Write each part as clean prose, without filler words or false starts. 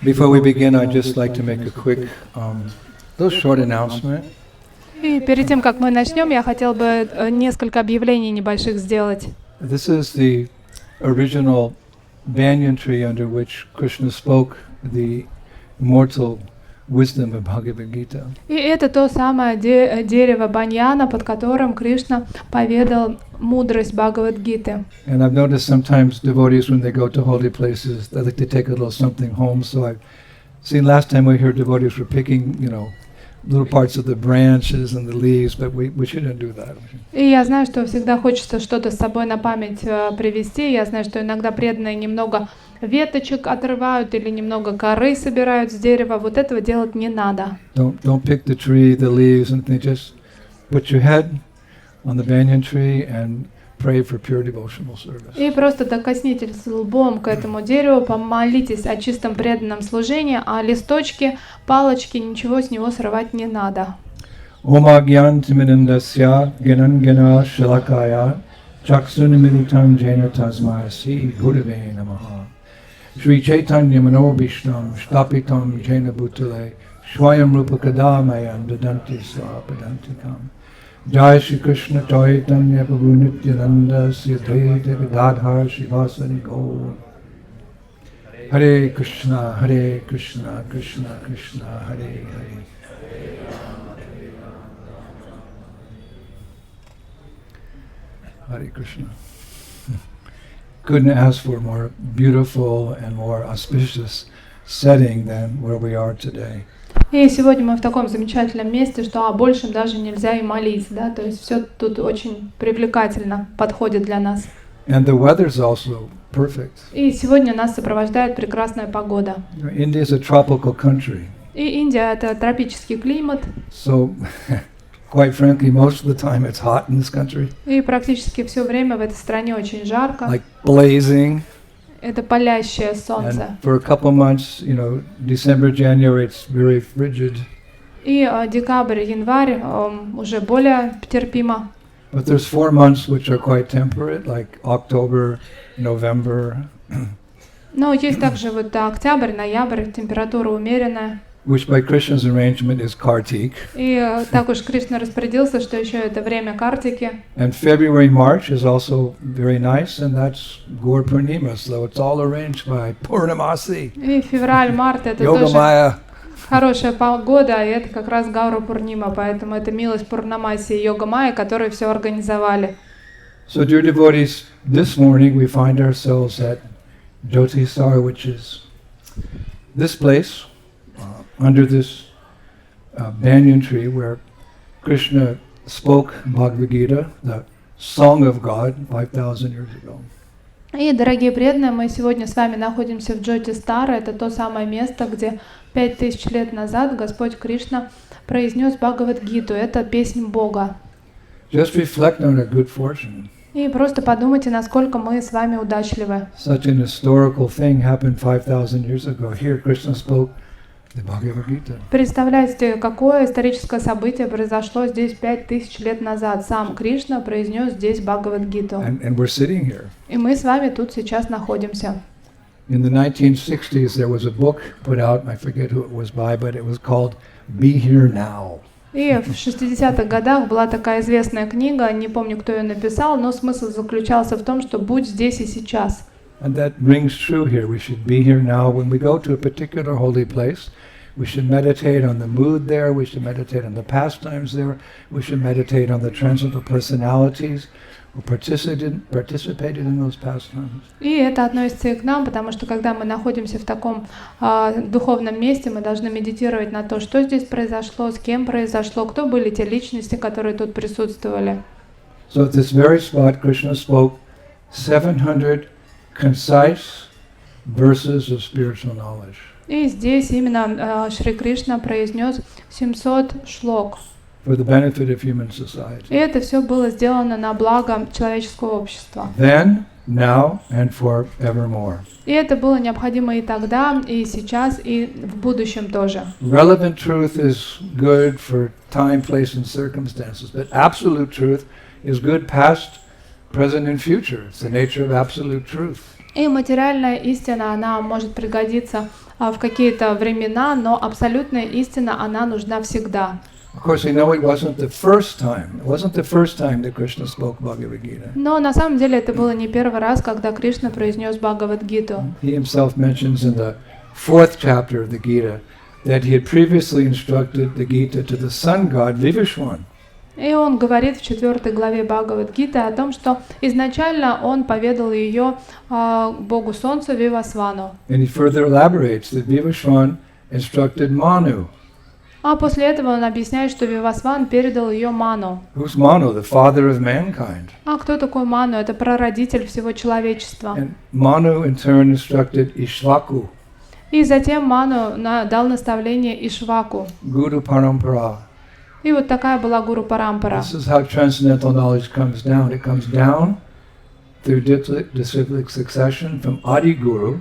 Before we begin, I'd just like to make a quick, little short announcement. И перед тем, как мы начнем, я хотел бы несколько объявлений небольших сделать. This is the original banyan tree under which Krishna spoke the immortal wisdom of Bhagavad Gita. И это то самое дерево баньяна, под которым Кришна поведал мудрость Бхагавад-гиты. And I've noticed sometimes devotees, when they go to holy places, they like to take a little something home. So I've seen last time we heard devotees were picking, little parts of the branches and the leaves, but we shouldn't do that. И я знаю, что всегда хочется что-то с собой на память привезти. Я знаю, что иногда преданные немного веточек отрывают или немного коры собирают с дерева. Вот этого делать не надо. Don't pick the tree, the leaves, and just put your head on the banyan tree and pray for pure devotional service. И просто докоснитесь лбом к этому дереву, помолитесь о чистом преданном служении, а листочки, палочки, ничего с него срывать не надо. Om agyantimirindasya ginangena shalakaya chaksunimilitam jena tasmasi gurave namaha. Shri Chaitanya manobishtam shtapitam jena bhutale shwayam rupakadamayam dadanti swapadantikam. Jai Shri Krishna Chaitanya Prabhu Nityananda Sri Advaita Gadadhar Shivasani Gaur. Hare Krishna, Krishna Krishna, Hare Hare. Hare Krishna. Couldn't ask for a more beautiful and more auspicious setting than where we are today. И сегодня мы в таком замечательном месте, что о большем даже нельзя и молиться, да, то есть все тут очень привлекательно подходит для нас. And the weather's also perfect. И сегодня нас сопровождает прекрасная погода. India is a tropical country. И Индия — это тропический климат. So, quite frankly, most of the time it's hot in this country. И практически все время в этой стране очень жарко. Like blazing. Это палящее солнце. And for a couple months, December, January, it's very frigid. И декабрь, январь уже более терпимо. But there's 4 months which are quite temperate, like October, November. Но есть также вот октябрь, ноябрь, температура умеренная. Which by Krishna's arrangement is Kartik. И так уж Кришна распорядился, что еще это время Картики. And February, March is also very nice, and that's Gaur Purnima, so it's all arranged by Purnamasi. И февраль, март — это тоже хорошая погода, и это как раз Гаура Пурнима, поэтому это милость Пурнамаси и Йога Майя, которые все организовали. So, dear devotees, this morning we find ourselves at Jyotisar, which is this place. Under this banyan tree where Krishna spoke Bhagavad Gita, the song of God, 5,000 years ago. И, дорогие преданные, мы сегодня с вами находимся в Джотистара. Это то самое место, где 5000 лет назад Господь Кришна произнес Бхагавад-гиту. Это песнь Бога. Just reflect on our good fortune. И просто подумайте, насколько мы с вами удачливы. Such an historical thing happened 5,000 years ago. Here Krishna spoke the Bhagavad Gita. Представляете, какое историческое событие произошло здесь 5000 лет назад. Сам Кришна произнес здесь Бхагавад-гиту. And we're sitting here. И мы с вами тут сейчас находимся. In the 1960s, there was a book put out, I forget who it was by, but it was called Be Here Now. И в 60-х годах была такая известная книга, не помню, кто ее написал, но смысл заключался в том, что будь здесь и сейчас. And that rings true here. We should be here now. When we go to a particular holy place, we should meditate on the mood there, we should meditate on the pastimes there, we should meditate on the transcendental personalities who participated in those pastimes. И это относится и к нам, потому что когда мы находимся в таком духовном месте, мы должны медитировать на то, что здесь произошло, с кем произошло, кто были те личности, которые тут присутствовали. So at this very spot, Krishna spoke 700 concise verses of spiritual knowledge. И здесь именно Шри Кришна произнес 700 шлок. For the benefit of human society. И это все было сделано на благо человеческого общества. Then, now, and forevermore. И это было необходимо и тогда, и сейчас, и в будущем тоже. Relevant truth is good for time, place, and circumstances, but absolute truth is good past, present, and future. It's the nature of absolute truth. И материальная истина, она может пригодиться в какие-то времена, но абсолютная истина, она нужна всегда. Of course, we know it wasn't the first time. It wasn't the first time that Krishna spoke Bhagavad Gita. Но на самом деле это было не первый раз, когда Кришна произнес Бхагавад-гиту. He himself mentions in the 4th chapter of the Gita that he had previously instructed the Gita to the sun god Vivishwan. И он говорит в 4 главе Бхагавад-гиты о том, что изначально он поведал ее богу солнца Вивасвану. And he further elaborates that Vivishwan instructed Manu. А после этого он объясняет, что Вивасван передал ее Ману. Who's Manu? The father of mankind. А кто такой Ману? Это прародитель всего человечества. And Manu in turn instructed Ishvaku, И затем Ману дал наставление Ишваку. Guru Parampara. И вот такая была Гуру Парампара. This is how transcendental knowledge comes down. It comes down through disciplic succession from Adi Guru,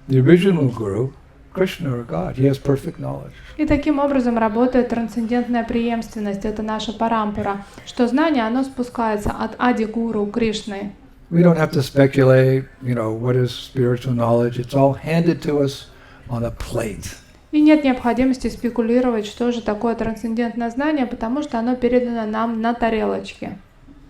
the original Guru, Krishna or God. He has perfect knowledge. И таким образом работает трансцендентная преемственность, это наша парампара, что знание, оно спускается от Ади-гуру Кришны. We don't have to speculate, what is spiritual knowledge. It's all handed to us on a plate. И нет необходимости спекулировать, что же такое трансцендентное знание, потому что оно передано нам на тарелочке.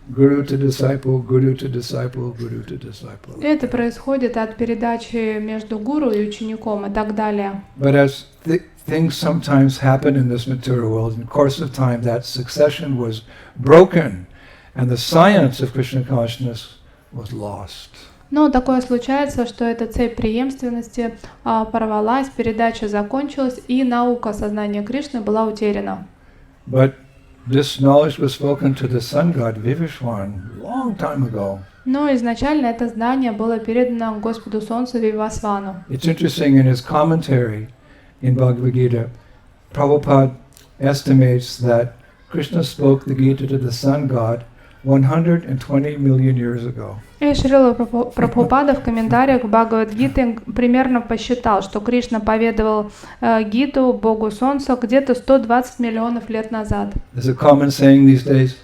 Guru to disciple, guru to disciple, guru to disciple. Это происходит от передачи между гуру и учеником и так далее. But as things sometimes happen in this material world, in the course of time, that succession was broken, and the science of Krishna consciousness was lost. Но такое случается, что эта цепь преемственности порвалась, передача закончилась, и наука сознания Кришны была утеряна. But this knowledge was spoken to the sun god Vivishwan long time ago. Но изначально это знание было передано Господу Солнцу Вивасвану. It's interesting, in his commentary in Bhagavad Gita, Prabhupada estimates that Krishna spoke the Gita to the sun god 120 million years ago. И Шрила Прабхупада в комментариях к Бхагавад-гите примерно посчитал, что Кришна поведал Гиту, Богу Солнца, где-то 120 миллионов лет назад. There's a common saying these days,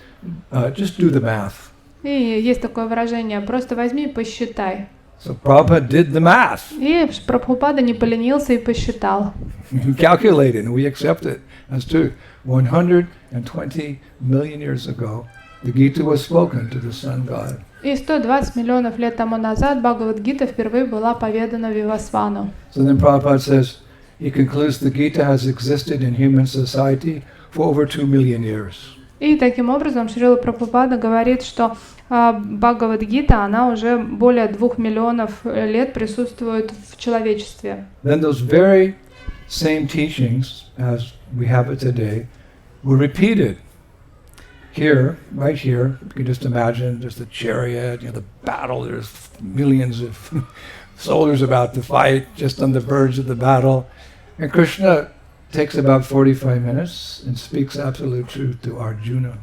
just do the math. И есть такое выражение, просто возьми и посчитай. So Prabhupada did the math. И Прабхупада не поленился и посчитал. He calculated, and we accept it as true. 120 million years ago, the Gita was spoken to the sun god. И 120 миллионов лет тому назад Бхагавад-гита впервые была поведана Вивасвану. So then Prabhupada says, he concludes the Gita has existed in human society for over 2 million years. И таким образом Шрила Прабхупада говорит, что Бхагавад-гита, она уже более 2 миллионов лет присутствует в человечестве. Then those very same teachings, as we have it today, were repeated. Here, right here, you can just imagine there's the chariot, the battle, there's millions of soldiers about to fight, just on the verge of the battle. And Krishna takes about 45 minutes and speaks absolute truth to Arjuna.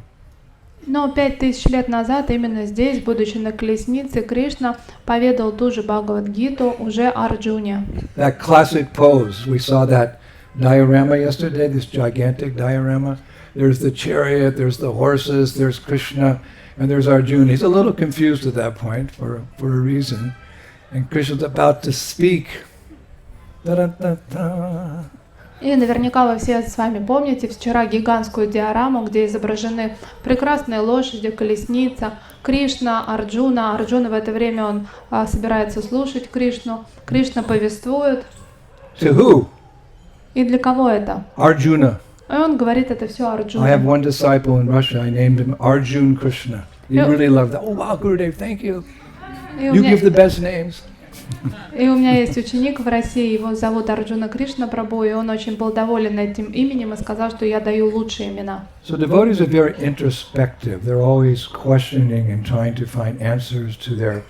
Но 5000 лет назад, именно здесь, будучи на колеснице, Кришна поведал ту же Бхагавад-гиту уже Арджуне. That classic pose, we saw that diorama yesterday, this gigantic diorama. There's the chariot, there's the horses, there's Krishna, and there's Arjuna. He's a little confused at that point for a reason. And Krishna's about to speak. Da-da-da-da. И наверняка вы все с вами помните вчера гигантскую диораму, где изображены прекрасные лошади, колесница, Кришна, Арджуна. Арджуна в это время он собирается слушать Кришну. Кришна повествует. To who? И для кого это? Arjuna. И он говорит это все I have Арджуне. one disciple in Russia. I named him Arjun Krishna. He really loved that. Oh wow, Gurudev, thank you. И You give the best names. у меня есть ученик в России, его зовут Арджуна Кришна Прабху, и он очень был доволен этим именем и сказал, что я даю лучшие имена. So devotees are very introspective. They're always questioning and trying to find answers to their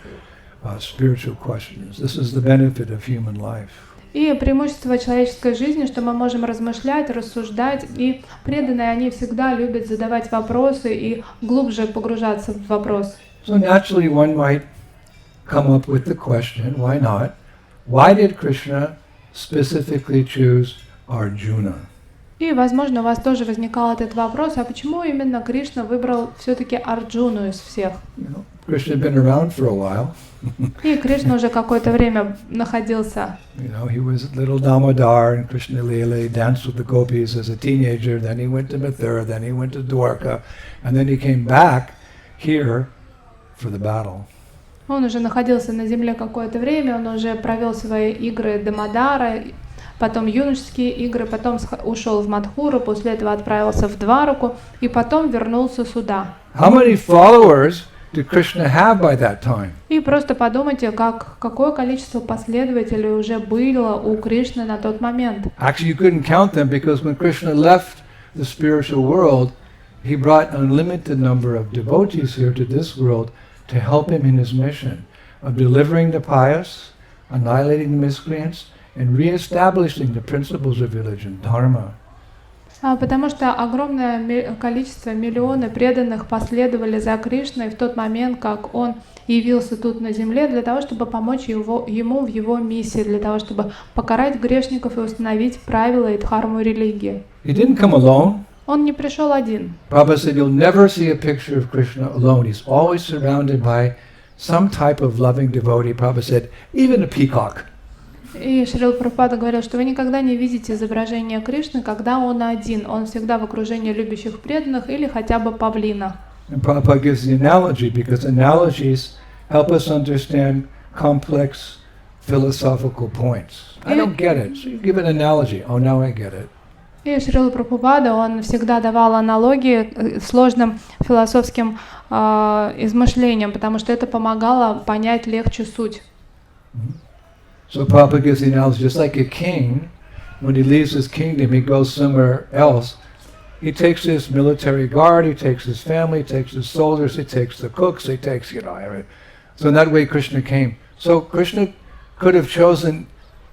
spiritual questions. This is the benefit of human life. И преимущество человеческой жизни, что мы можем размышлять, рассуждать, и преданные они всегда любят задавать вопросы и глубже погружаться в вопрос. So naturally one might come up with the question, why not? Why did Krishna specifically choose Arjuna? И, возможно, у вас тоже возникал этот вопрос, а почему именно Кришна выбрал все-таки Арджуну из всех? Krishna had been around for a while. И Кришна уже какое-то время находился. You know, he was little Damodar in Krishna Leela. He danced with the gopis as a teenager. Then he went to Mathura. Then he went to Dwarka, and then he came back here for the battle. Он уже находился на земле какое-то время, он уже провел свои игры Дамодара, потом юношеские игры, потом ушел в Мадхуру, после этого отправился в Двараку и потом вернулся сюда. How many followers did Krishna have by that time? И просто подумайте, какое количество последователей уже было у Кришны на тот момент. Actually, you couldn't count them because when Krishna left the spiritual world, he brought an unlimited number of devotees here to this world to help him in his mission of delivering the pious, annihilating the miscreants, and re-establishing the principles of religion, dharma. Потому что огромное количество, миллионы преданных последовали за Кришной в тот момент, как он явился тут на земле, для того, чтобы помочь ему в его миссии, для того, чтобы покарать грешников и установить правила и дхарму религии. He didn't come alone. Он не пришел один. Prabhupada said, you'll never see a picture of Krishna alone. He's always surrounded by some type of loving devotee. Prabhupada said, even a peacock. И Шрила Прабхупада говорил, что вы никогда не видите изображение Кришны, когда он один. Он всегда в окружении любящих преданных или хотя бы павлина. And Prabhupada gives the analogy because analogies help us understand complex philosophical points. I don't get it. So you give an analogy. Oh, now I get it. И Шрила Прабхупада, он всегда давал аналогии сложным философским измышлениям, потому что это помогало понять легче суть. So Prabhupada gives the analogy, just like a king, when he leaves his kingdom, he goes somewhere else. He takes his military guard, he takes his family, he takes his soldiers, he takes the cooks, he takes, everything. So in that way Krishna came. So Krishna could have chosen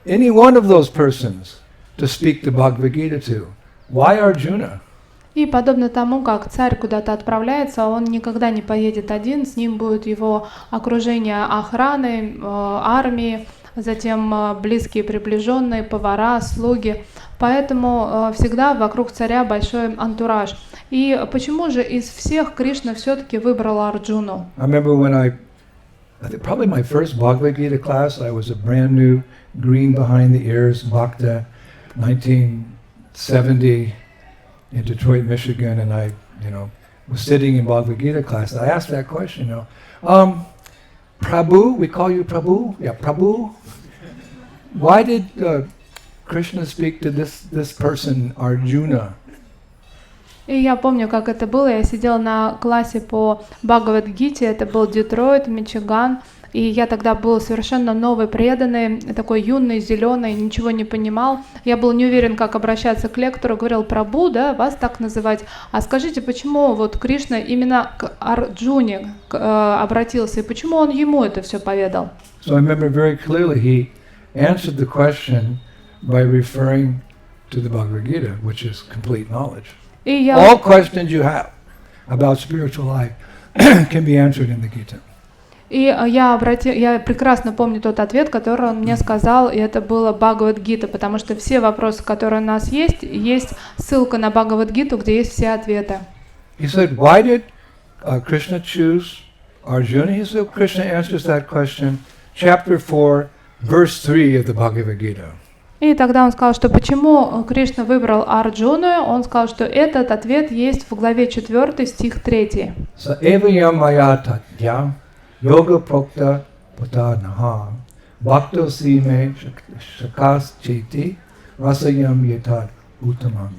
any one of those persons to speak the Bhagavad Gita to. Why Arjuna? И подобно тому, как царь куда-то отправляется, он никогда не поедет один, с ним будет его окружение охраны, армии, затем близкие, приближенные, повара, слуги. Поэтому всегда вокруг царя большой антураж. И почему же из всех Кришна все-таки выбрал Арджуну? I remember when I think probably my first Bhagavad Gita class, I was a brand new green behind the ears Bhakta, 1970 in Detroit, Michigan, and I, was sitting in Bhagavad Gita class. I asked that question, Prabhu, we call you Prabhu? Yeah, Prabhu. Why did Krishna speak to this person, Arjuna? И я помню, как это было. Я сидела на классе по Бхагавад-гите, это был Детройт, Мичиган, и я тогда был совершенно новый, преданный, такой юный, зеленый, ничего не понимал. Я был не уверен, как обращаться к лектору, говорил: Прабху, да, вас так называть. А скажите, почему вот Кришна именно к Арджуне обратился, и почему он ему это все поведал? So I remember very clearly he answered the question by referring to the Bhagavad Gita, which is complete knowledge. All questions you have about spiritual life can be answered in the Gita. И я прекрасно помню тот ответ, который он мне сказал, и это было Бхагавад-гита, потому что все вопросы, которые у нас есть ссылка на Бхагавад-гиту, где есть все ответы. He said, why did Krishna choose Arjuna? He said, Krishna answers that question, chapter 4, verse 3 of the Bhagavad Gita. И тогда он сказал, что почему Кришна выбрал Арджуну, он сказал, что этот ответ есть в главе 4, стих 3. Sa evayam maya tatya yoga prokta patanaha bhakto sime shakas cheti rasayam yatad uttamam.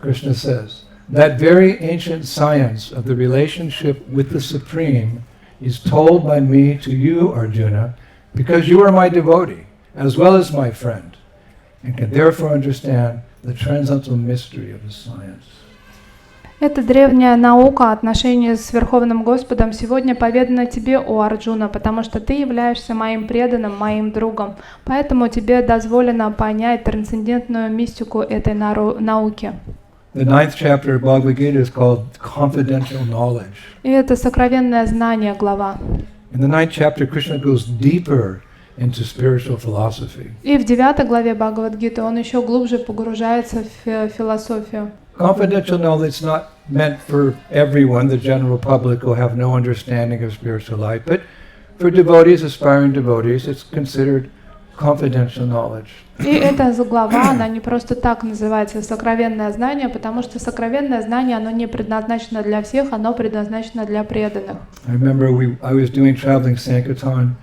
Krishna says, that very ancient science of the relationship with the Supreme is told by me to you, Arjuna, because you are my devotee, as well as my friend, and can therefore understand the transcendental mystery of the science. Эта древняя наука отношений с Верховным Господом сегодня поведана тебе, о Арджуна, потому что ты являешься моим преданным, моим другом. Поэтому тебе дозволено понять трансцендентную мистику этой науки. The 9th chapter of Bhagavad Gita is called Confidential Knowledge. И это сокровенное знание глава. In the 9th chapter, Krishna goes deeper into spiritual philosophy. И в 9 главе Бхагавад-гиты он еще глубже погружается в философию. Confidential knowledge is not meant for everyone, the general public who have no understanding of spiritual life, but for devotees, aspiring devotees, it's considered confidential knowledge. И эта глава, она не просто так называется «сокровенное знание», потому что сокровенное знание, оно не предназначено для всех, оно предназначено для преданных. I remember I was doing traveling Sankirtan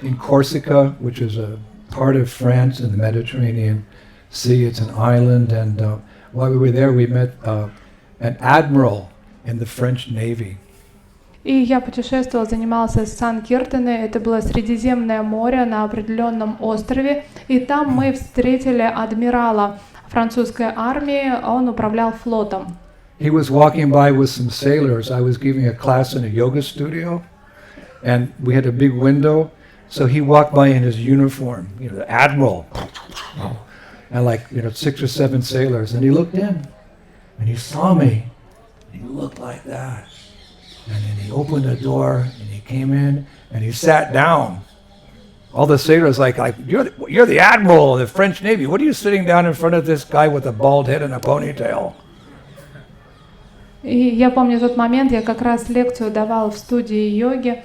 in Corsica, which is a part of France in the Mediterranean Sea. It's an island, and while we were there, we met an admiral in the French Navy. И я путешествовала, занимался с Сан-Киртене, это было Средиземное море на определенном острове, и там мы встретили адмирала французской армии, он управлял флотом. He was walking by with some sailors. I was giving a class in a yoga studio, and we had a big window, so he walked by in his uniform, the admiral, and 6 or 7 sailors, and he looked in, and he saw me, and he looked like that. And then he opened the door, and he came in, and he sat down. All the sailors you're the admiral of the French Navy. What are you sitting down in front of this guy with a bald head and a ponytail? И я помню тот момент, я как раз лекцию давал в студии йоги,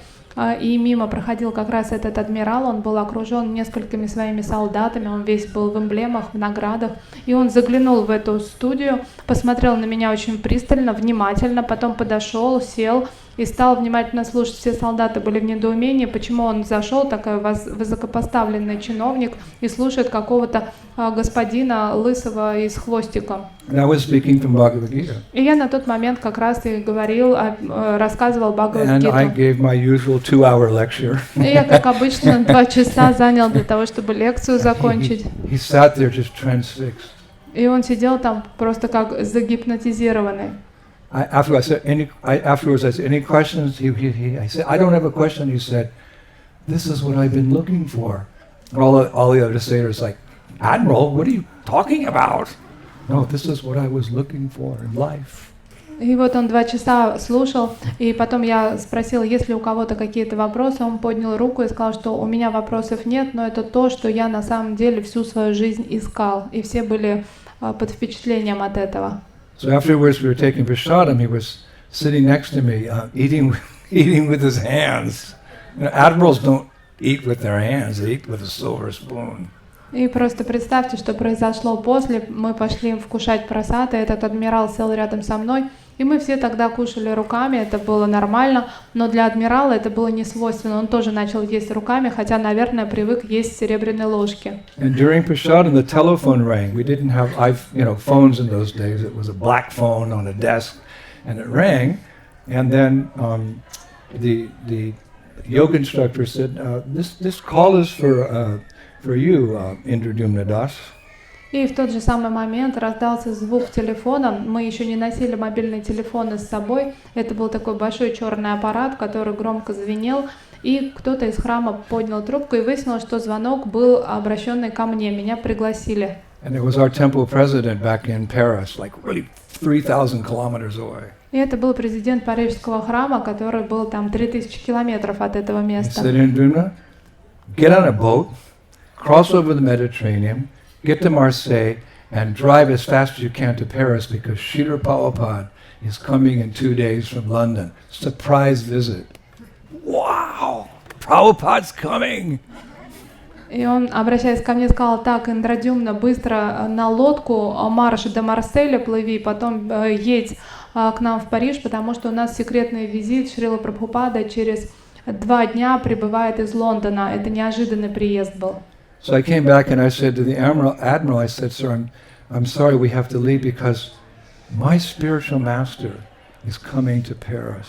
и мимо проходил как раз этот адмирал, он был окружен несколькими своими солдатами, он весь был в эмблемах, в наградах, и он заглянул в эту студию, посмотрел на меня очень пристально, внимательно, потом подошел, сел и стал внимательно слушать. Все солдаты были в недоумении, почему он зашел, такой высокопоставленный чиновник, и слушает какого-то господина лысого и с хвостиком. And I was speaking from Bhagavad Gita. И я на тот момент как раз и говорил, рассказывал Бхагавад Гиту. And I gave my usual 2-hour lecture. И я, как обычно, 2 часа занял для того, чтобы лекцию закончить. He sat there just transfixed. И он сидел там просто как загипнотизированный. Afterwards, I said, any questions? I said, I don't have a question. He said, this is what I've been looking for. All the other sailors Admiral, what are you talking about? No, this is what I was looking for in life. И вот он 2 часа слушал, и потом я спросила, есть ли у кого-то какие-то вопросы. Он поднял руку и сказал, что у меня вопросов нет, но это то, что я на самом деле всю свою жизнь искал. И все были под впечатлением от этого. So afterwards we were taking prasadam. He was sitting next to me, eating with his hands. Admirals don't eat with their hands; they eat with a silver spoon. И просто представьте, что произошло после. Мы пошли вкушать прасад, и этот адмирал сел рядом со мной, и мы все тогда кушали руками, это было нормально, но для адмирала это было не свойственно. Он тоже начал есть руками, хотя, наверное, привык есть с серебряной ложки. And during prasadam, the telephone rang. We didn't have phones in those days. It was a black phone on a desk, and it rang. And then the yoga instructor said, "This call is for you, Indradyumna Das." И в тот же самый момент раздался звук телефона. Мы еще не носили мобильные телефоны с собой. Это был такой большой черный аппарат, который громко звенел. И кто-то из храма поднял трубку, и выяснилось, что звонок был обращенный ко мне. Меня пригласили. And it was our temple president back in Paris, really 3,000 kilometers away. И это был президент Парижского храма, который был там 3000 километров от этого места. He said, Indradyumna, get on a boat, cross over the Mediterranean, get to Marseille, and drive as fast as you can to Paris because Srila Prabhupada is coming in 2 days from London. Surprise visit. Wow! Prabhupada's coming! И он, обращаясь ко мне, сказал: так, Индрадюмна, быстро на лодку, марш до Марселя плыви, потом едь к нам в Париж, потому что у нас секретный визит Срила Прабхупада через 2 дня прибывает из Лондона. Это неожиданный приезд был. So I came back and I said to the admiral, I said, "Sir, I'm sorry we have to leave because my spiritual master is coming to Paris."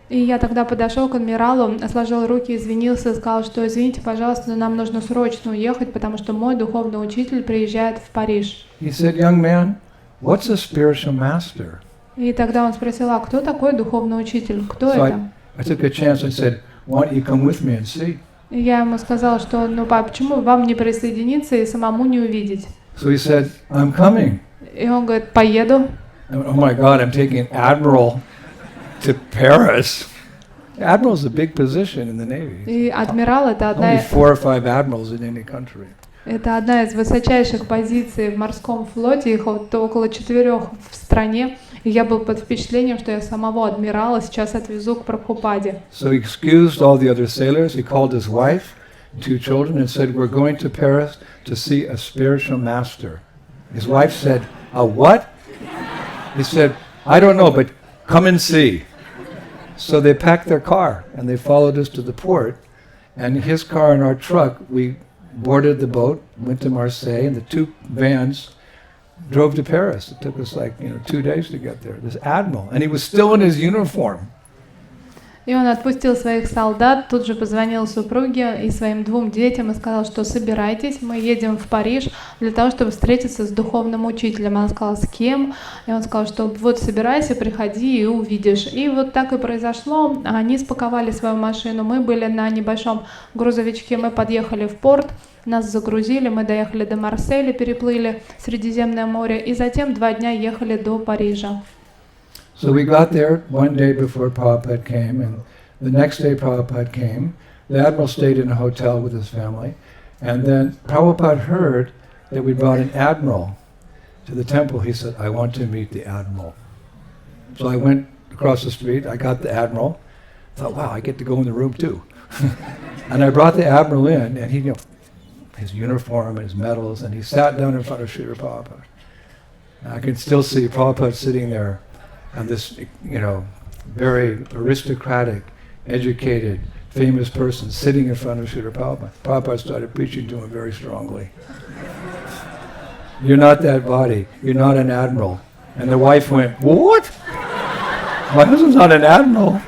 И я тогда подошел к адмиралу, сложил руки, извинился, сказал, что извините, пожалуйста, но нам нужно срочно уехать, потому что мой духовный учитель приезжает в Париж. He said, "Young man, what's a spiritual master?" И тогда он спросил: а кто такой духовный учитель? Кто So это? I took a chance and said, "Why don't you come with me and see?" И я ему сказал, что почему вам не присоединиться и самому не увидеть? So he said, "I'm coming." И он говорит: поеду. Oh my God, I'm taking an admiral to Paris. Admiral is a big position in the Navy. И адмирал это Only 4 or 5 admirals in any country. это одна из высочайших позиций в морском флоте, их вот около 4 в стране. И я был под впечатлением, что я самого адмирала сейчас отвезу к Прабхупаде. So he excused all the other sailors. He called his wife, 2 children, and said, "We're going to Paris to see a spiritual master." His wife said, "A what?" He said, "I don't know, but come and see." So they packed their car and they followed us to the port. And his car and our truck, we boarded the boat, went to Marseille, and the 2 vans drove to Paris. It took us 2 days to get there. This admiral, and he was still in his uniform. И он отпустил своих солдат, тут же позвонил супруге и своим 2 детям и сказал, что собирайтесь, мы едем в Париж для того, чтобы встретиться с духовным учителем. Она сказала, с кем? И он сказал, что вот собирайся, приходи и увидишь. И вот так и произошло. Они спаковали свою машину, мы были на небольшом грузовичке, мы подъехали в порт, нас загрузили, мы доехали до Марселя, переплыли Средиземное море и затем 2 дня ехали до Парижа. So we got there one day before Prabhupada came, and the next day Prabhupada came. The admiral stayed in a hotel with his family, and then Prabhupada heard that we brought an admiral to the temple. He said, "I want to meet the admiral." So I went across the street, I got the admiral, thought, wow, I get to go in the room too. And I brought the admiral in, and he, his uniform and his medals, and he sat down in front of Srila Prabhupada. And I can still see Prabhupada sitting there, and this, very aristocratic, educated, famous person sitting in front of Srila Prabhupada. Prabhupada started preaching to him very strongly. You're not that body. You're not an admiral. And the wife went, what? My husband's not an admiral.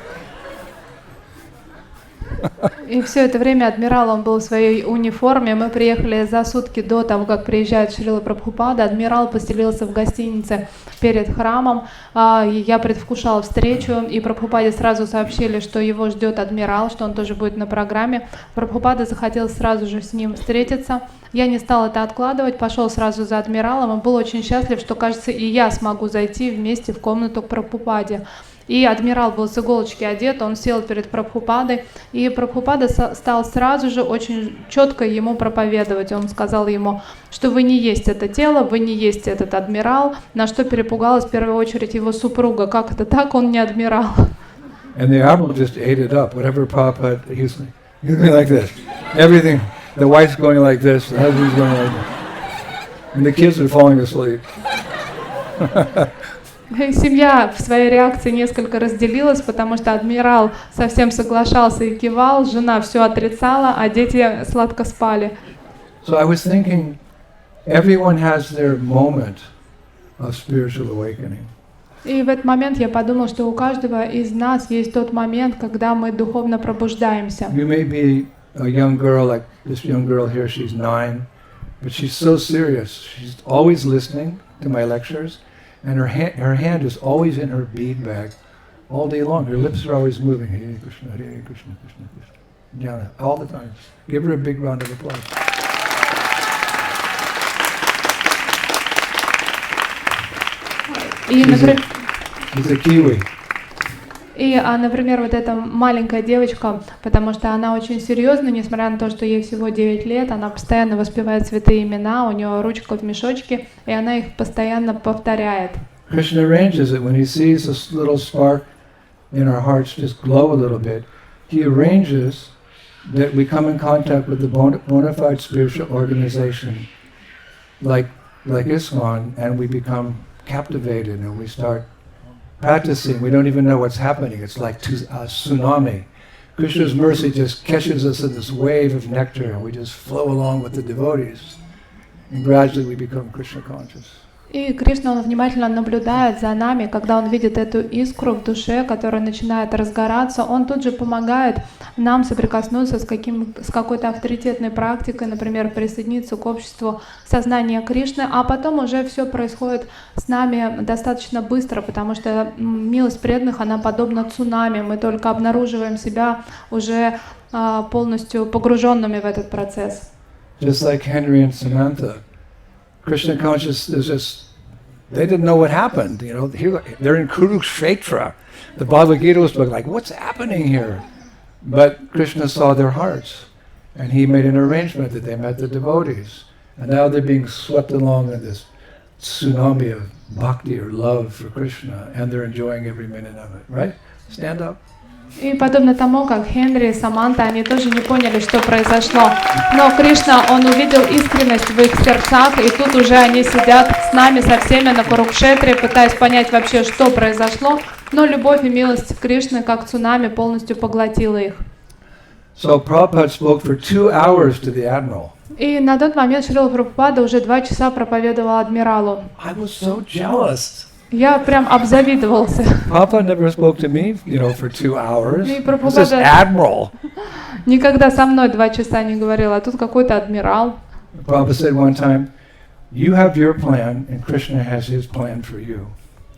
И все это время адмирал, он был в своей униформе. Мы приехали за сутки до того, как приезжает Шрила Прабхупада. Адмирал поселился в гостинице перед храмом. Я предвкушала встречу, и Прабхупаде сразу сообщили, что его ждет адмирал, что он тоже будет на программе. Прабхупада захотел сразу же с ним встретиться. Я не стала это откладывать, пошел сразу за адмиралом и был очень счастлив, что, кажется, и я смогу зайти вместе в комнату к Прабхупаде. И адмирал был с иголочки одет, он сел перед Прабхупадой, и Прабхупада стал сразу же очень четко ему проповедовать. Он сказал ему, что вы не есть это тело, вы не есть этот адмирал, на что перепугалась в первую очередь его супруга. Как это так, он не адмирал? And the admiral just ate it up. Whatever Prabhupada, he's going like this. Everything, the wife's going like this, the husband's going like this. And the kids are falling asleep. Семья в своей реакции несколько разделилась, потому что адмирал совсем соглашался и кивал, жена все отрицала, а дети сладко спали. So I was thinking, everyone has their moment of spiritual awakening. И в этот момент я подумал, что у каждого из нас есть тот момент, когда мы духовно пробуждаемся. You may be a young girl, like this young girl here, she's 9, but she's so serious. She's always listening to my lectures. And her hand is always in her bead bag all day long. Her lips are always moving. Hare Krishna, Hare Krishna, Krishna Krishna. Yeah, all the time. Give her a big round of applause. She's a Kiwi. И, например, вот эта маленькая девочка, потому что она очень серьезна, несмотря на то, что ей всего 9 лет, она постоянно воспевает святые имена, у нее ручка в мешочке, и она их постоянно повторяет. Krishna arranges it when he sees this little spark in our hearts just glow a little bit. He arranges that we come in contact with the bona fide spiritual organization, like ISKCON, and we become captivated and we start practicing. We don't even know what's happening. It's like a tsunami. Krishna's mercy just catches us in this wave of nectar, and we just flow along with the devotees. And gradually we become Krishna conscious. И Кришна, он внимательно наблюдает за нами, когда он видит эту искру в душе, которая начинает разгораться, он тут же помогает нам соприкоснуться с какой-то авторитетной практикой, например, присоединиться к обществу сознания Кришны, а потом уже все происходит с нами достаточно быстро, потому что милость преданных, она подобна цунами, мы только обнаруживаем себя уже полностью погруженными в этот процесс. Just like Henry and Samantha, Krishna consciousness is just They didn't know what happened. Here they're in Kurukshetra. The Bhagavad Gita was like, what's happening here? But Krishna saw their hearts, and he made an arrangement that they met the devotees. And now they're being swept along in this tsunami of bhakti or love for Krishna, and they're enjoying every minute of it, right? Stand up. И подобно тому, как Хенри и Саманта, они тоже не поняли, что произошло. Но Кришна, он увидел искренность в их сердцах, и тут уже они сидят с нами, со всеми на Курукшетре, пытаясь понять вообще, что произошло. Но любовь и милость Кришны, как цунами, полностью поглотила их. So Prabhupada spoke for 2 hours to the admiral. И на тот момент Шрила Прабхупада уже 2 часа проповедовал адмиралу. I was so jealous. Я прям обзавидовался. Prabhupada never spoke to me, for 2 hours. И Who's this Прабхупада admiral? никогда со мной 2 часа не говорил, а тут какой-то адмирал. Prabhupada said one time, you have your plan and Krishna has his plan for you.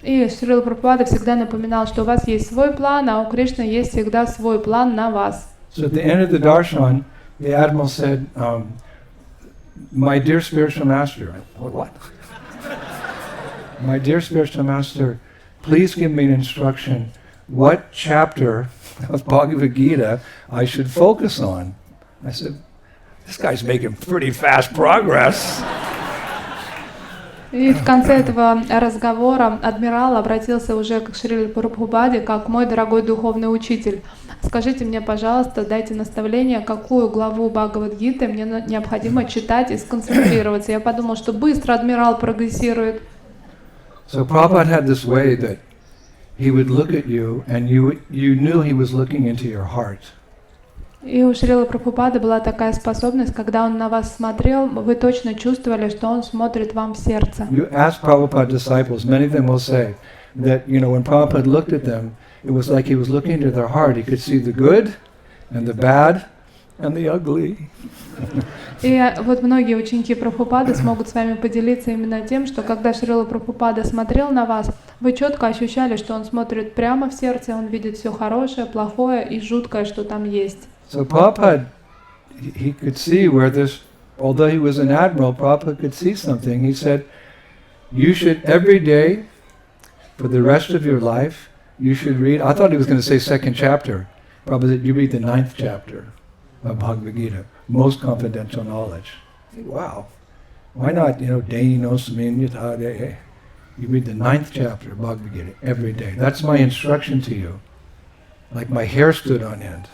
И Шрила Прабхупада всегда напоминал, что у вас есть свой план, а у Кришны есть всегда свой план на вас. So at the end of the darshan, the admiral said, my dear spiritual master, what? My dear spiritual master, please give me an instruction. What chapter of Bhagavad Gita I should focus on? I said, this guy's making pretty fast progress. И в конце этого разговора адмирал обратился уже к Шриле Прабхупаде, как мой дорогой духовный учитель. Скажите мне, пожалуйста, дайте наставление, какую главу Бхагавад-гиты мне необходимо читать и сконцентрироваться. Я подумал, что быстро адмирал прогрессирует. So Prabhupada had this way that he would look at you and you knew he was looking into your heart. И у Шрилы Прабхупады была такая способность, когда он на вас смотрел, вы точно чувствовали, что он смотрит вам в сердце. You ask Prabhupada disciples, many of them will say that, when Prabhupada looked at them, it was like he was looking into their heart. He could see the good and the bad and the ugly. И вот многие ученики Прабхупады смогут с вами поделиться именно тем, что когда Шрила Прабхупада смотрел на вас, вы четко ощущали, что он смотрит прямо в сердце, он видит все хорошее, плохое и жуткое, что там есть. So Prabhupada, he could see where this, although he was an admiral, Prabhupada could see something. He said, you should every day, for the rest of your life, you should read, I thought he was going to say 2nd chapter. Prabhupada said, you read the 9th chapter of Bhagavad Gita, most confidential knowledge. Wow. Why not, Deinos Minyatade? You read the 9th chapter of Bhagavad Gita every day. That's my instruction to you. Like my hair stood on end.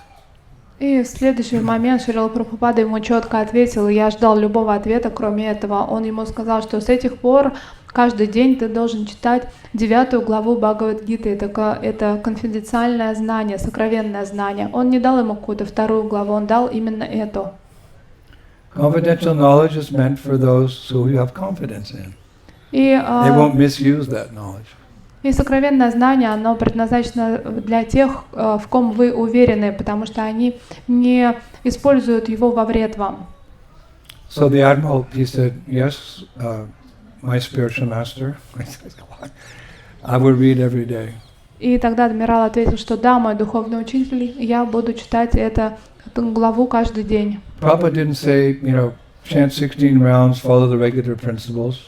И в следующий момент Шрила Прабхупада ему четко ответил, и я ждал любого ответа, кроме этого. Он ему сказал, что с этих пор каждый день ты должен читать 9 главу Бхагавад-гиты. Это конфиденциальное знание, сокровенное знание. Он не дал ему какую-то 2 главу, он дал именно эту. Confidential knowledge is meant for those who you have confidence in. И, They won't misuse that knowledge. И сокровенное знание, оно предназначено для тех, в ком вы уверены, потому что они не используют его во вред вам. So the admiral, he said, yes, my spiritual master, I will read every day. И тогда адмирал ответил, что да, мой духовный учитель, я буду читать эту главу каждый день. Prabhupada didn't say, chant 16 rounds, follow the regular principles.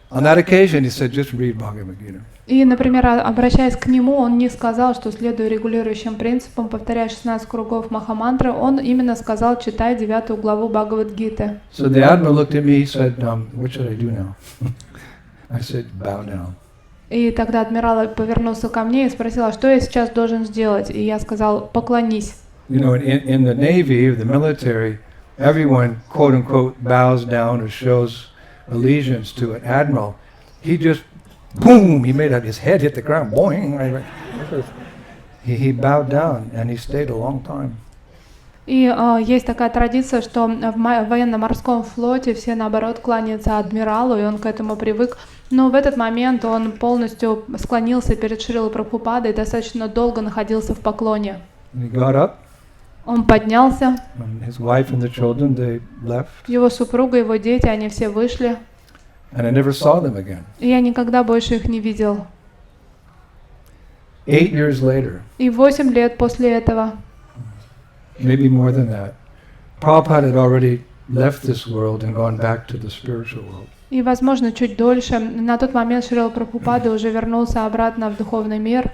On that occasion, he said, just read Bhagavad Gita. И, например, обращаясь к нему, он не сказал, что следуя регулирующим принципам, повторяя 16 кругов Махамантры, он именно сказал, читай 9 главу Бхагавад-гиты. So the admiral looked at me, he said, what should I do now? I said, bow down. И тогда адмирал повернулся ко мне и спросил, а что я сейчас должен сделать? И я сказал, поклонись. In the Navy, the military, everyone, quote unquote, bows down or shows allegiance to an admiral. He just, boom, he made his head hit the ground, boing. He bowed down and he stayed a long time. И есть такая традиция, что в военно-морском флоте все наоборот кланяются адмиралу, и он к этому привык. Но в этот момент он полностью склонился перед Шрилой Прабхупадой и достаточно долго находился в поклоне. He got up. Он поднялся. His wife and the children, they left. Его супруга, его дети, они все вышли. And I never saw them again. И я никогда больше их не видел. 8 years later. И 8 лет после этого. Maybe more than that. Prabhupada had already left this world and gone back to the spiritual world. И, возможно, чуть дольше. На тот момент Шрила Прабхупада уже вернулся обратно в духовный мир.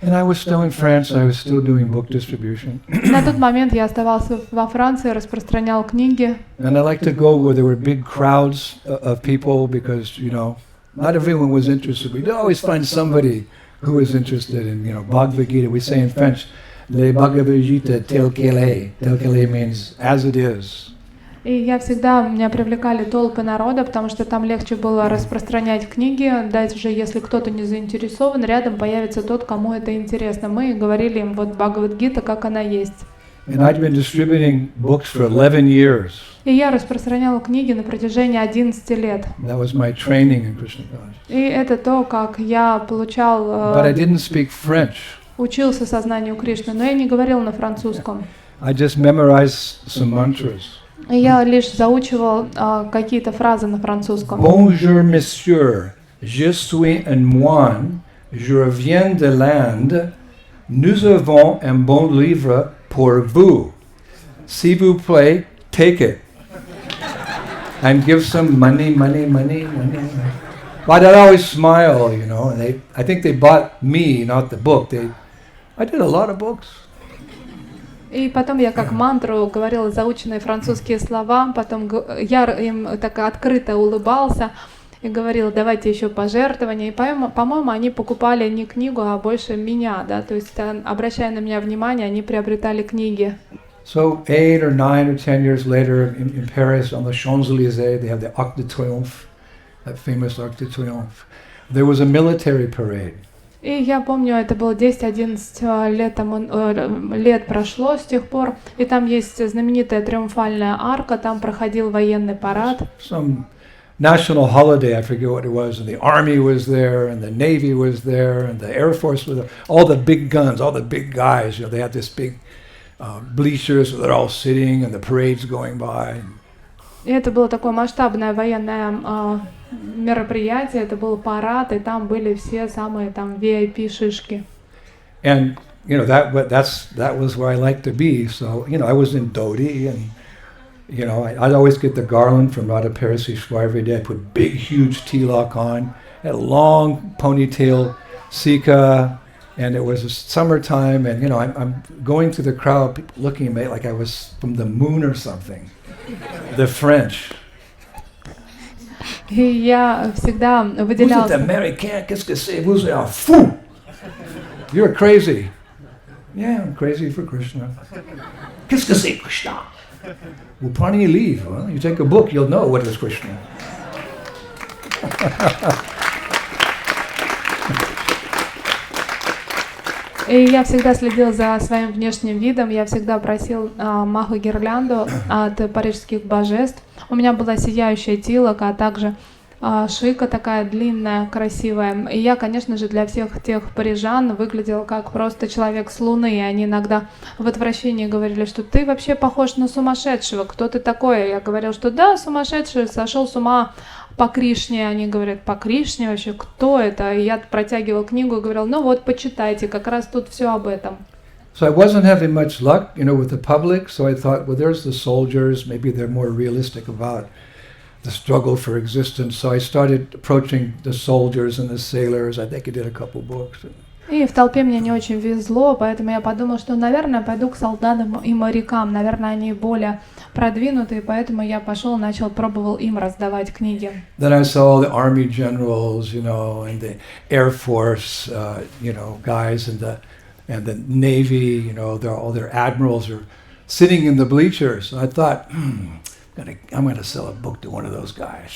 And I was still in France, I was still doing book distribution. На тот момент я оставался во Франции, распространял книги. And I like to go where there were big crowds of people because, you know, not everyone was interested. We'd always find somebody who was interested in, you know, Bhagavad Gita. We say in French, Le Bhagavad Gita tel quel est. Tel quel est means as it is. И меня привлекали толпы народа, потому что там легче было распространять книги. Даже если кто-то не заинтересован, рядом появится тот, кому это интересно. Мы говорили им вот Bhagavad Gita, как она есть. And I'd been distributing books for 11 years. И я распространял книги на протяжении 11 лет. That was my training in Krishna consciousness. И это то, как я получал, But I didn't speak French. учился сознанию Кришны, но я не говорил на французском. I just memorized some mantras. Я лишь заучивал какие-то фразы на французском. Bonjour, monsieur. Je suis un moine. Je reviens de l'Inde. Nous avons un bon livre pour vous. S'il vous plaît, take it. And give some money. But I'd always smile, you know, and I think they bought me, not the book. I did a lot of books. И потом я как мантру говорила заученные французские слова, потом я им так открыто улыбался и говорила, давайте еще пожертвования. И, по-моему, они покупали не книгу, а больше меня, да, то есть, обращая на меня внимание, они приобретали книги. So 8 or 9 or 10 years later in Paris, on the Champs-Élysées, they have the Arc de Triomphe, that famous Arc de Triomphe. There was a military parade. И я помню, это было 10-11 лет прошло с тех пор, и там есть знаменитая триумфальная арка, там проходил военный парад. Some national holiday, I forget what it was, and the army was there, and the navy was there, and the air force was there. All the big guns, all the big guys, you know, they had this big bleachers, so they're all sitting, and the parade's going by. И это было такое масштабное военное мероприятие, это был парад, и там были все самые там VIP-шишки. And you know that was where I liked to be. So you know I was in dhoti, and you know I'd always get the garland from Radha Parasishwar every day. I put big huge tilak on, had a long ponytail sika, and it was summertime, and you know I'm going through the crowd, people looking at me like I was from the moon or something. The French. И я всегда выделялся. Vous êtes américain, qu'est-ce que c'est? Vous êtes un fou. You're crazy. Yeah, I'm crazy for Krishna. Qu'est-ce que c'est Krishna? Well, prenez livre. Huh? You take a book, you'll know what is Krishna. И я всегда следил за своим внешним видом, я всегда просил маху-гирлянду от парижских божеств. У меня была сияющая тилока, а также шика такая длинная, красивая. И я, конечно же, для всех тех парижан выглядела как просто человек с Луны. И они иногда в отвращении говорили, что ты вообще похож на сумасшедшего, кто ты такой? Я говорил, что да, сумасшедший, сошел с ума по Кришне. Они говорят, по Кришне вообще, кто это? И я протягивал книгу и говорил, ну вот, почитайте, как раз тут все об этом. So I wasn't having much luck, you know, with the public. So I thought, well, there's the soldiers. Maybe they're more realistic about the struggle for existence. So I started approaching the soldiers and the sailors. I think I did a couple books. И в толпе мне не очень везло, поэтому я подумала, что, наверное, пойду к солдатам и морякам. Наверное, они более продвинутые, поэтому я пробовал им раздавать книги. Then I saw the army generals, you know, and the air force, you know, guys, and the navy, you know, all their admirals are sitting in the bleachers. I thought, I'm going to sell a book to one of those guys.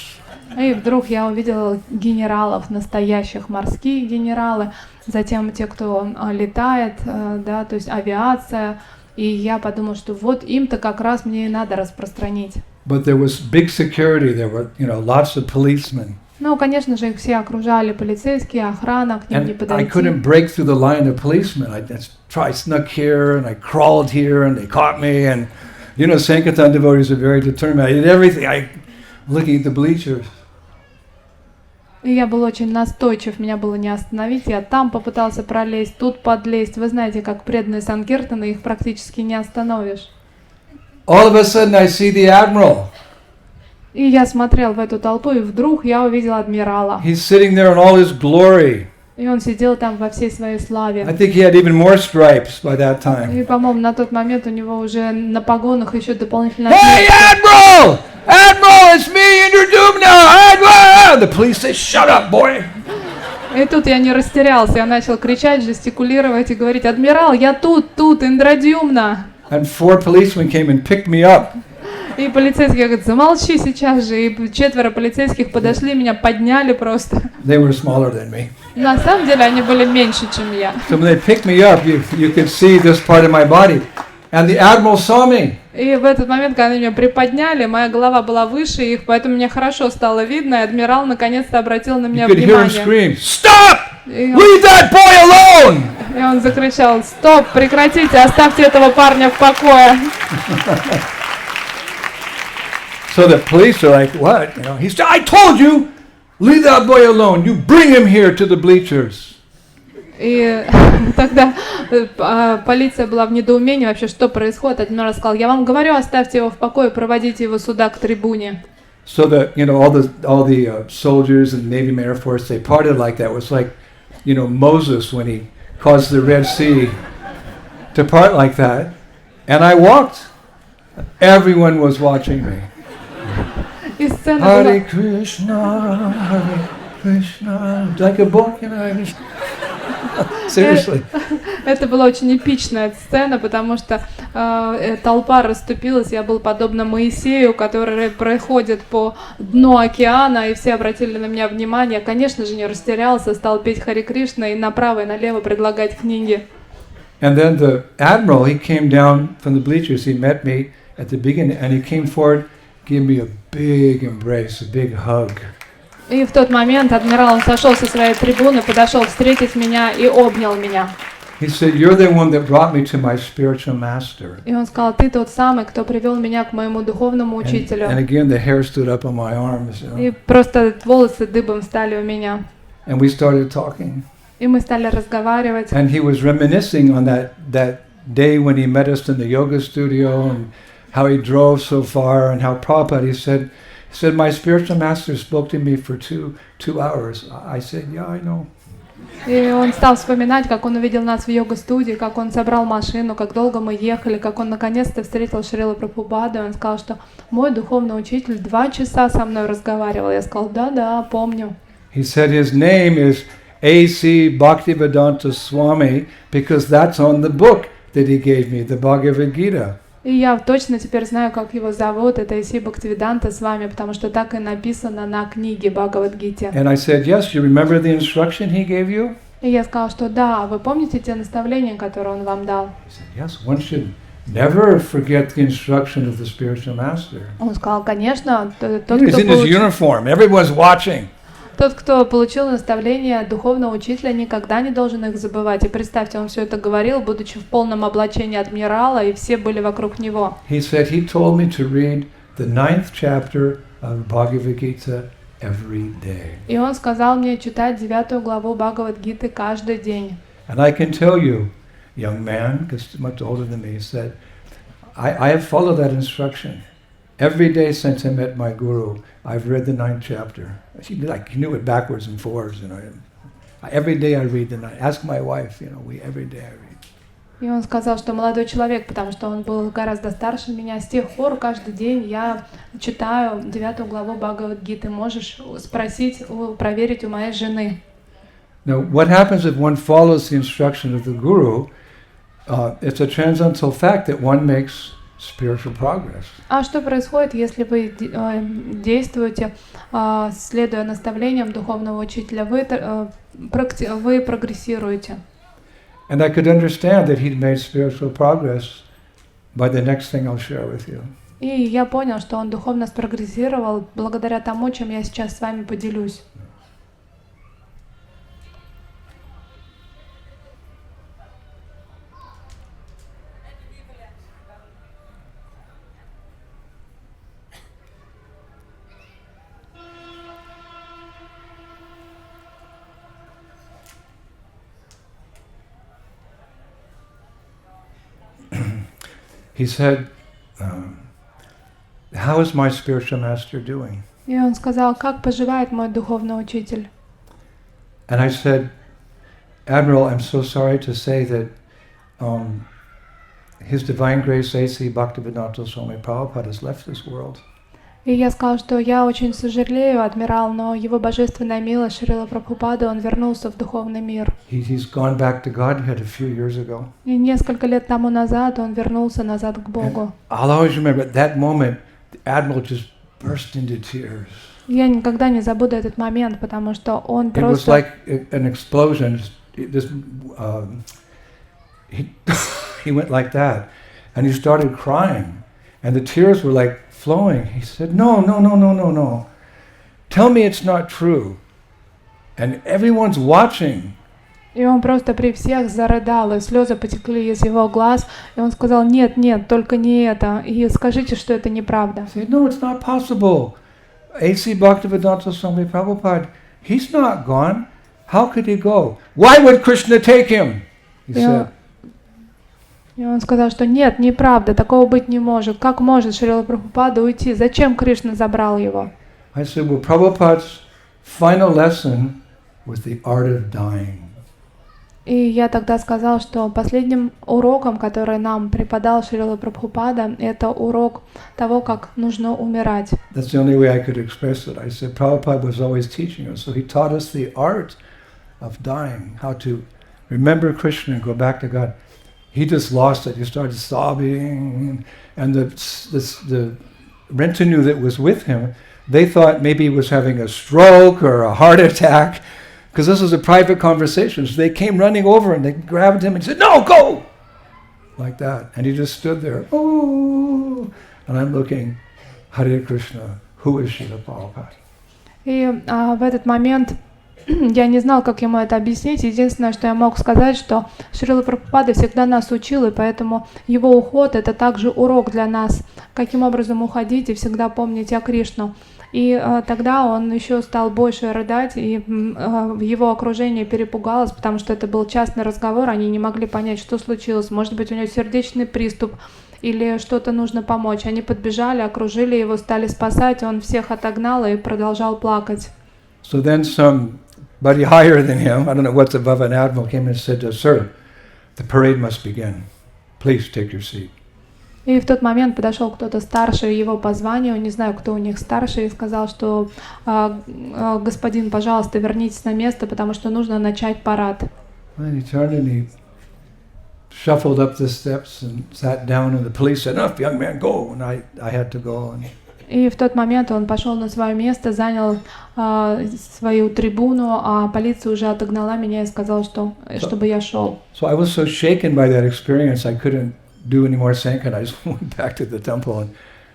И вдруг я увидела генералов, настоящих морские генералы, затем те, кто летает, да, то есть авиация, и я подумала, что вот им-то как раз мне и надо распространить. But there was big security. There were, you know, lots of policemen. Ну, конечно же, их все окружали полицейские, охрана, к ним не And I подойти. couldn't break through the line of policemen. I snuck here and I crawled here and they caught me. And you know, Sankirtan devotees are very determined. I did everything. Looking at the bleachers. И я был очень настойчив, меня было не остановить. Я там попытался пролезть, тут подлезть. Вы знаете, как преданные Санкиртаны, их практически не остановишь. All of a sudden I see the admiral. И я смотрел в эту толпу, и вдруг я увидел адмирала. He's sitting there in all his glory. И он сидел там во всей своей I славе. think he had even more stripes by that time. И, по-моему, на тот момент у него уже на погонах еще дополнительно Hey, отметки. Admiral! Admiral, it's me, Indradyumna! Admiral! The police say, shut up, boy! И тут я не растерялся, я начал кричать, жестикулировать и говорить: адмирал, я тут, Индрадюмна. And 4 policemen came and picked me up. И полицейские говорят: замолчи сейчас же. И 4 полицейских подошли, меня подняли просто. They were smaller than me. На самом деле они были меньше, чем я. So when they picked me up, you could see this part of my body. And the Admiral saw me. И в этот момент, когда они меня приподняли, моя голова была выше их, поэтому меня хорошо стало видно, и адмирал наконец-то обратил на меня You could hear him внимание. scream, stop! И Leave that boy alone! он закричал: стоп, прекратите, оставьте этого парня в покое. So the police are like, what? You know, he said, I told you, leave that boy alone. You bring him here to the bleachers. И тогда полиция была в недоумении вообще, что происходит. Адмирал сказал: я вам говорю, оставьте его в покое, проводите его сюда к трибуне. So that, you know, all the soldiers and Navy and Air Force, they parted like that. It was like, you know, Moses when he caused the Red Sea to part like that. And I walked. Everyone was watching me. И сцена Hare была... Krishna, Hare Krishna. Like a book, you know. Seriously. Это была очень эпичная сцена, потому что толпа расступилась, я был подобно Моисею, который проходит по дну океана, и все обратили на меня внимание. Конечно же, не растерялся, стал петь Харе Кришна и направо и налево предлагать книги. And then the admiral, he came down from the bleachers. He met me at the beginning, and he came forward, gave me a big embrace, a big hug. И в тот момент адмирал, он сошел со своей трибуны, подошел встретить меня и обнял меня. He said, "You're the one that brought me to my spiritual master." И он сказал: ты тот самый, кто привел меня к моему духовному And учителю. again, the hair stood up on my arms, you know. И просто волосы дыбом стали у меня. And we started talking. И мы стали разговаривать. And he was reminiscing on that day when he met us in the yoga studio and how he drove so far and how Prabhupada, he said, my spiritual master spoke to me for two hours. I said, yeah, I know. И он стал вспоминать, как он увидел нас в йога-студии, как он собрал машину, как долго мы ехали, как он наконец-то встретил Шрилу Прабхупаду. Он сказал, что мой духовный учитель 2 часа со мной разговаривал. Я сказал: да, помню. He said his name is A.C. Bhaktivedanta Swami because that's on the book that he gave me, the Bhagavad Gita. И я точно теперь знаю, как его зовут. Это Иси Бхактивиданта Свами, потому что так и написано на книге Бхагавад-гите. And I said, yes, you remember the instruction he gave you? И я сказал, что да, вы помните те наставления, которые он вам дал? He said, yes, one should never forget the instruction of the spiritual master. Он сказал: конечно, He's in his uniform, everyone's watching. Тот, кто получил наставление духовного учителя, никогда не должен их забывать. И представьте, он все это говорил, будучи в полном облачении адмирала, и все были вокруг него. He said he told me to read the 9th chapter of Bhagavad Gita every day. И он сказал мне читать 9 главу Бхагавад-гиты каждый день. And I can tell you, young man, because much older than me, said, I have followed that instruction. Every day since I met my guru, I've read the 9th chapter. He knew it backwards and forwards, you know. Every day I read the 9th. Ask my wife, you know. Every day I read. И он сказал, что молодой человек, потому что он был гораздо старше меня, с тех пор каждый день я читаю 9 главу Бхагавад-гиты. Можешь спросить, проверить у моей жены. Now, what happens if one follows the instruction of the guru? It's a transcendental fact that one makes spiritual progress. А что происходит, если вы действуете, следуя наставлениям духовного учителя? Вы прогрессируете. And I could understand that he'd made spiritual progress by the next thing I'll share with you. И я понял, что он духовно спрогрессировал благодаря тому, чем я сейчас с вами поделюсь. He said, how is my spiritual master doing? И он сказал, как поживает мой духовный учитель. And I said, Admiral, I'm so sorry to say that His Divine Grace A.C. Bhaktivedanta Swami Prabhupada has left this world. И я сказал, что я очень сожалею, адмирал, но его божественная милость Срила Прабхупада, он вернулся в духовный мир. He's gone back to Godhead a few years ago. И несколько лет тому назад он вернулся назад к Богу. And I'll always remember at that moment, the Admiral just burst into tears. Я никогда не забуду этот момент, потому что он It was просто... like an explosion. He went like that, and he started crying, and the tears were like flowing. He said, no. Tell me it's not true. And everyone's watching. И он просто при всех зарыдал, и слезы потекли из его глаз, и он сказал, нет, только не это, и скажите, что это неправда. He said, no, it's not possible. A.C. Bhaktivedanta Swami Prabhupada, he's not gone. How could he go? Why would Krishna take him? He said. И он сказал, что нет, неправда, такого быть не может. Как может Срила Прабхупада уйти? Зачем Кришна забрал его? I said, well, Prabhupada's final lesson was the art of dying. И я тогда сказал, что последним уроком, который нам преподал Срила Прабхупада, это урок того, как нужно умирать. That's the only way I could express it. I said, Prabhupada was always teaching us, so he taught us the art of dying, how to remember Krishna and go back to God. He just lost it. He started sobbing, and the retinue that was with him, they thought maybe he was having a stroke or a heart attack, because this was a private conversation. So they came running over and they grabbed him and said, "No, go!" Like that, and he just stood there. Oh, and I'm looking, Hare Krishna. Who is Srila Prabhupada? И в этот момент я не знал, как ему это объяснить. Единственное, что я мог сказать, что Срила Прабхупада всегда нас учил, и поэтому его уход — это также урок для нас, каким образом уходить и всегда помнить о Кришну. И тогда он еще стал больше рыдать, и его окружение перепугалось, потому что это был частный разговор, они не могли понять, что случилось. Может быть, у него сердечный приступ или что-то нужно помочь. Они подбежали, окружили его, стали спасать, он всех отогнал и продолжал плакать. So then somebody higher than him, I don't know what's above an admiral, came and said, "Sir, the parade must begin. Please take your seat." И в тот момент подошел кто-то старше его по званию, не знаю, кто у них старший, и сказал, что господин, пожалуйста, вернитесь на место, потому что нужно начать парад. And he turned and he shuffled up the steps and sat down, and the police said, "Enough, young man, go." And I had to go. И в тот момент он пошел на свое место, занял свою трибуну, а полиция уже отогнала меня и сказала, что чтобы я шел. So I was so shaken by that experience, I couldn't do any more sankhan. I just went back to the temple and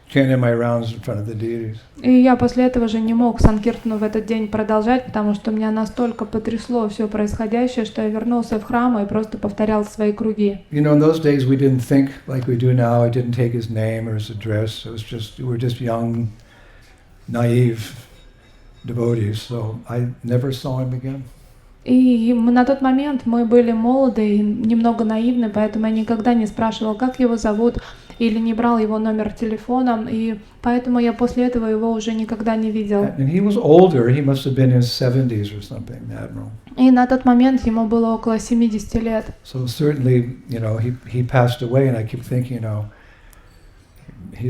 chanted my rounds in front of the deities. И я после этого же не мог санкиртану в этот день продолжать, потому что меня настолько потрясло все происходящее, что я вернулся в храм и просто повторял свои круги. You know, in those days we didn't think like we do now. I didn't take his name or his address. It was just, we were just young, naive devotees. So I never saw him again. И на тот момент мы были молоды и немного наивны, поэтому я никогда не спрашивал, как его зовут, или не брал его номер телефона, и поэтому я после этого его уже никогда не видел. And he was older. He must have been in his 70s or something, the admiral. И на тот момент ему было около 70 лет. So certainly, you know, he passed away, and I keep thinking, you know,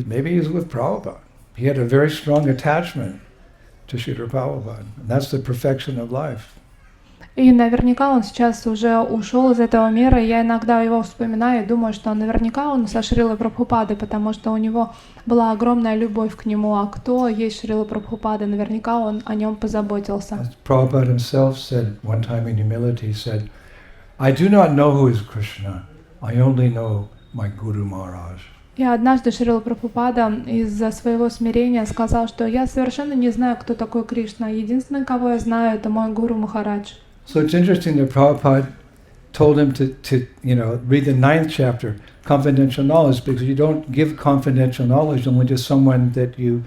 maybe he's with Prabhupada. He had a very strong attachment to Srila Prabhupada, and that's the perfection of life. И наверняка он сейчас уже ушел из этого мира, и я иногда его вспоминаю и думаю, что наверняка он со Шрилой Прабхупадой, потому что у него была огромная любовь к нему, а кто есть Шрила Прабхупада, наверняка он о нем позаботился. As Prabhupada himself said one time in humility, he said, "I do not know who is Krishna, I only know my Guru Maharaj." И однажды Шрила Прабхупада из-за своего смирения сказал, что я совершенно не знаю, кто такой Кришна, единственный, кого я знаю, это мой Гуру Махарадж. So it's interesting that Prabhupada told him to read the 9th chapter, confidential knowledge, because you don't give confidential knowledge only to someone that you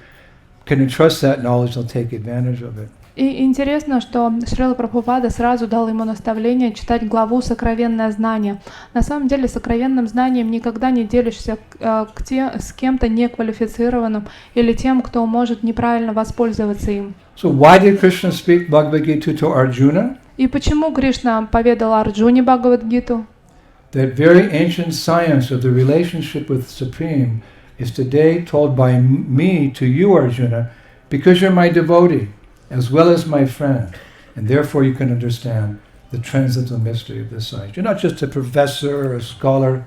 can entrust that knowledge, they'll take advantage of it. И интересно, что Шрила Прабхупада сразу дал ему наставление читать главу «Сокровенное знание». На самом деле, сокровенным знанием никогда не делишься с кем-то неквалифицированным или тем, кто может неправильно воспользоваться им. So why did Krishna speak Bhagavad Gita to Arjuna? И почему Кришна поведал Арджуне Бхагавад-гиту? That very ancient science of the relationship with Supreme is today told by me to you, Arjuna, because you're my devotee, as well as my friend, and therefore you can understand the transcendental mystery of this science. You're not just a professor or a scholar,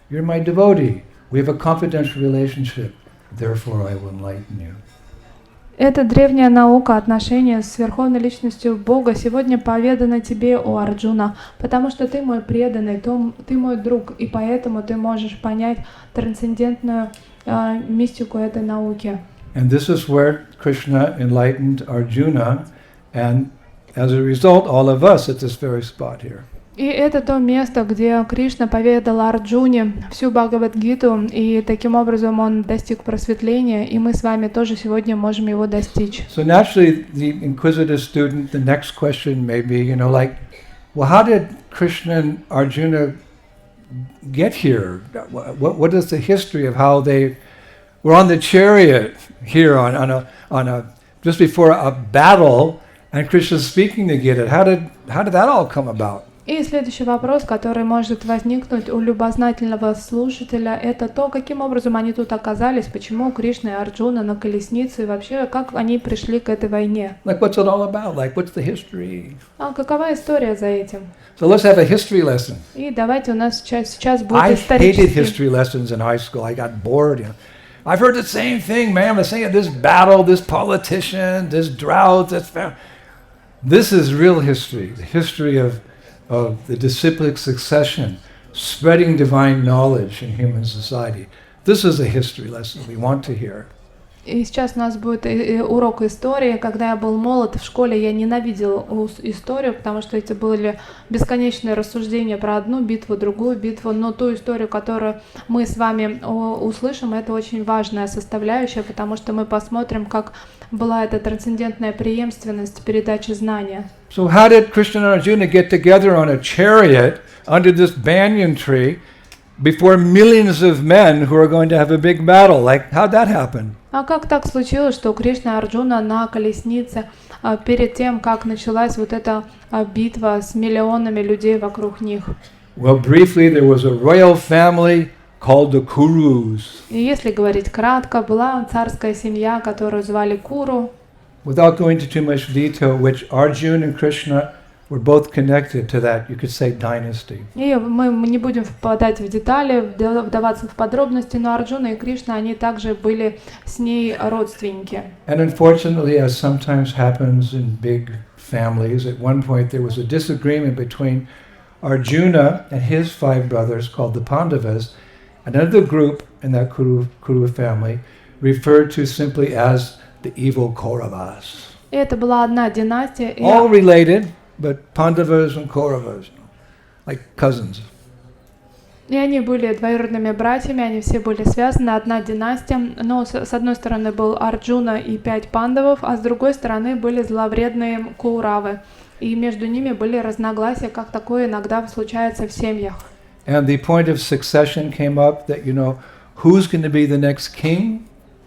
you're my devotee. We have a confidential relationship, therefore I will enlighten you. Эта древняя наука отношения с Верховной Личностью Бога сегодня поведана тебе, о Арджуна, потому что ты мой преданный, ты мой друг, и поэтому ты можешь понять трансцендентную мистику этой науки. And this is where Krishna enlightened Arjuna, and as a result, all of us at this very spot here. И это то место, где Кришна поведал Арджуне всю Бхагавад-гиту, и таким образом он достиг просветления, и мы с вами тоже сегодня можем его достичь. So naturally, the inquisitive student, the next question may be, like, well, how did Krishna and Arjuna get here? What is the history of how they were on the chariot here on a just before a battle, and Krishna's speaking the Gita? How did that all come about? И следующий вопрос, который может возникнуть у любознательного слушателя, это то, каким образом они тут оказались, почему Кришна и Арджуна на колеснице, и вообще, как они пришли к этой войне. Like, what's it all about? Like, what's the history? Какова история за этим? So let's have a history lesson. И давайте у нас сейчас будет I hated исторический. history lessons in high school. I got bored. I've heard the same thing, man. The same, this battle, this politician, this drought, this is real history. The history of the disciplic succession, spreading divine knowledge in human society. This is a history lesson we want to hear. И сейчас у нас будет урок истории. Когда я был молод в школе, я ненавидел историю, потому что эти были бесконечные рассуждения про одну битву, другую битву. Но ту историю, которую мы с вами услышим, это очень важная составляющая, потому что мы посмотрим, как была эта трансцендентная преемственность передачи знания. So how did Krishna and Arjuna get together on a chariot under this banyan tree before millions of men who are going to have a big battle? Like, how'd that happen? А как так случилось, что Кришна и Арджуна на колеснице перед тем, как началась вот эта битва с миллионами людей вокруг них? Well, briefly, there was a royal family called the Kurus. И если говорить кратко, была царская семья, которую звали Куру. Without going into too much detail, which Arjuna and Krishna were both connected to that, you could say, dynasty. И мы не будем впадать в детали, вдаваться в подробности, но Арджуна и Кришна, они также были с ней родственники. And unfortunately, as sometimes happens in big families, at one point there was a disagreement between Arjuna and his 5 brothers called the Pandavas. Another group in that Kuru family referred to simply as the evil Kauravas. И это была одна династия. All related, but Pandavas and Kauravas, like cousins. И они были двоюродными братьями, они все были связаны, одна династия. Но с одной стороны был Арджуна и 5 пандавов, а с другой стороны были зловредные Кауравы. И между ними были разногласия, как такое иногда случается в семьях. And the point of succession came up that, who's going to be the next king?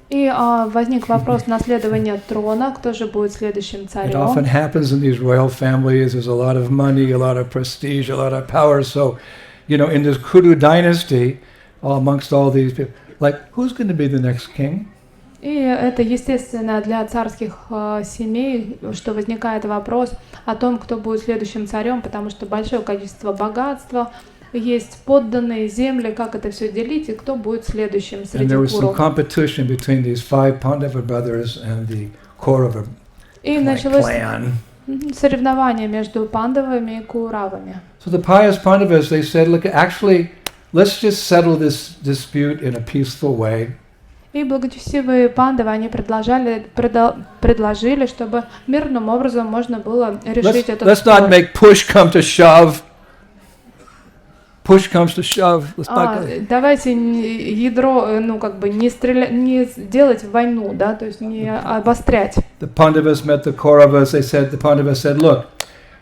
И возник вопрос наследования трона, кто же будет следующим It царем. often happens in these royal families. There's a lot of money, a lot of prestige, a lot of power. So, in this Kuru dynasty, amongst all these people, like, who's going to be the next king? И это естественно для царских семей, что возникает вопрос о том, кто будет следующим царем, потому что большое количество богатства, есть подданные земли, как это все делить, и кто будет следующим среди куров. И началось соревнование между пандавами и кауравами. So the pious Pandavas, they said, look, actually, let's just settle this dispute in a peaceful way. И благочестивые пандавы, они предложили, чтобы мирным образом можно было решить этот Let's not make push come to shove. push comes to shove, let's back. Давайте ядро, не делать войну, да, то есть не обострять. The Pandavas met the Kauravas. The Pandavas said, look,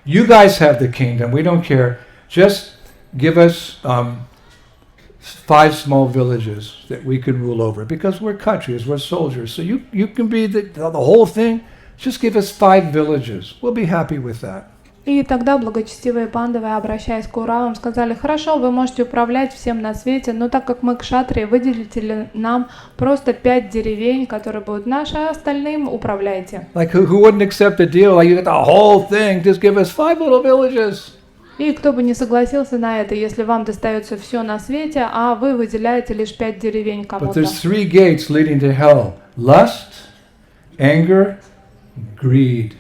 you guys have the kingdom. We don't care. Just give us 5 small villages that we can rule over, because we're countries, we're soldiers. So you can be the whole thing. Just give us 5 villages. We'll be happy with that. И тогда благочестивые пандавы, обращаясь к Кауравам, сказали: хорошо, вы можете управлять всем на свете, но так как мы кшатрии, выделите нам просто 5 деревень, которые будут наши, а остальным управляйте. Like who wouldn't accept a deal? Like you get the whole thing. Just give us 5 little villages. И кто бы не согласился на это, если вам достается все на свете, а вы выделяете лишь 5 деревень кому-то. But there's 3 gates leading to hell: lust, anger, greed.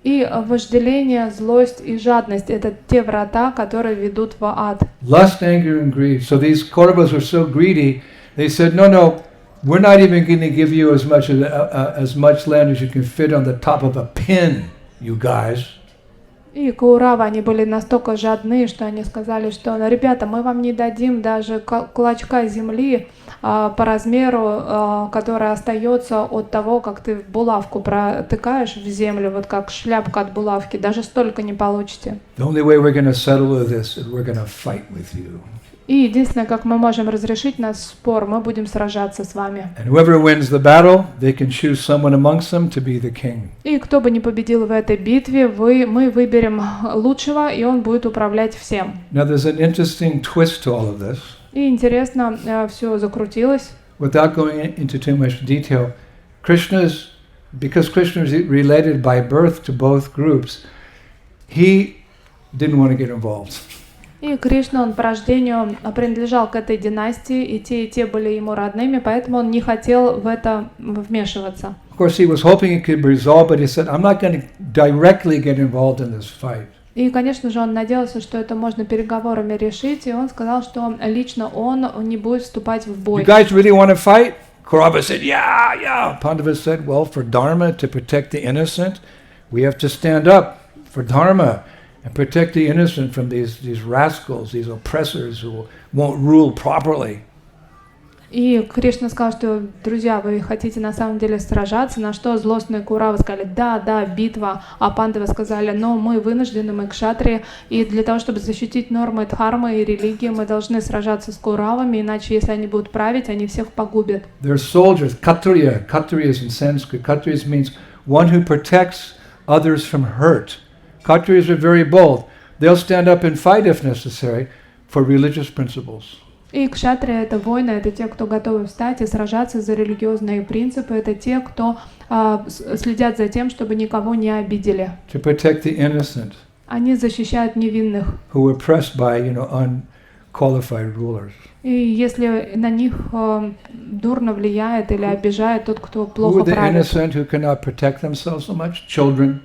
И вожделение, злость и жадность — это те врата, которые ведут в ад. Lust, anger, and greed. So these Kauravas were so greedy. They said, no, we're not even going to give you as much land as you can fit on the top of a pin, you guys. И Кауравы, они были настолько жадны, что они сказали, что: ребята, мы вам не дадим даже клочка земли по размеру, который остается от того, как ты булавку протыкаешь в землю, вот как шляпка от булавки, даже столько не получите. The only way we're going to settle this is we're going to fight with you. И единственное, как мы можем разрешить наш спор, мы будем сражаться с вами. And whoever wins the battle, they can choose someone amongst them to be the king. И кто бы ни победил в этой битве, мы выберем лучшего, и он будет управлять всем. Now there's an interesting twist to all of this. И интересно, все закрутилось. Without going into too much detail, because Krishna is related by birth to both groups, he didn't want to get involved. И Кришна, он по рождению принадлежал к этой династии, и те были ему родными, поэтому он не хотел в это вмешиваться. Of course, he was hoping it could be resolved, but he said, I'm not going to directly get involved in this fight. И, конечно же, он надеялся, что это можно переговорами решить, и он сказал, что лично он не будет вступать в бой. You guys really want to fight? Kauravas said, yeah. Pandavas said, well, for dharma, to protect the innocent, we have to stand up for dharma and protect the innocent from these rascals, these oppressors who won't rule properly. И Кришна сказал, что: друзья, вы хотите на самом деле сражаться, на что злостные Кауравы сказали: да, битва, а Пандавы сказали: но мы вынуждены, мы кшатрии, и для того, чтобы защитить нормы дхармы и религии, мы должны сражаться с Кауравами, иначе если они будут править, они всех погубят. They're soldiers. Kshatriya is in Sanskrit. Kshatriya means one who protects others from hurt. Kshatriyas are very bold. They'll stand up and fight if necessary for religious principles. И кшатрии — это воины, это те, кто готовы встать и сражаться за религиозные принципы, это те, кто следят за тем, чтобы никого не обидели. To protect the innocent. Они защищают невинных. Who are oppressed by, unqualified rulers. И если на них дурно влияет или обижает тот, кто плохо Who are the правит. innocent who cannot protect themselves so much? Children.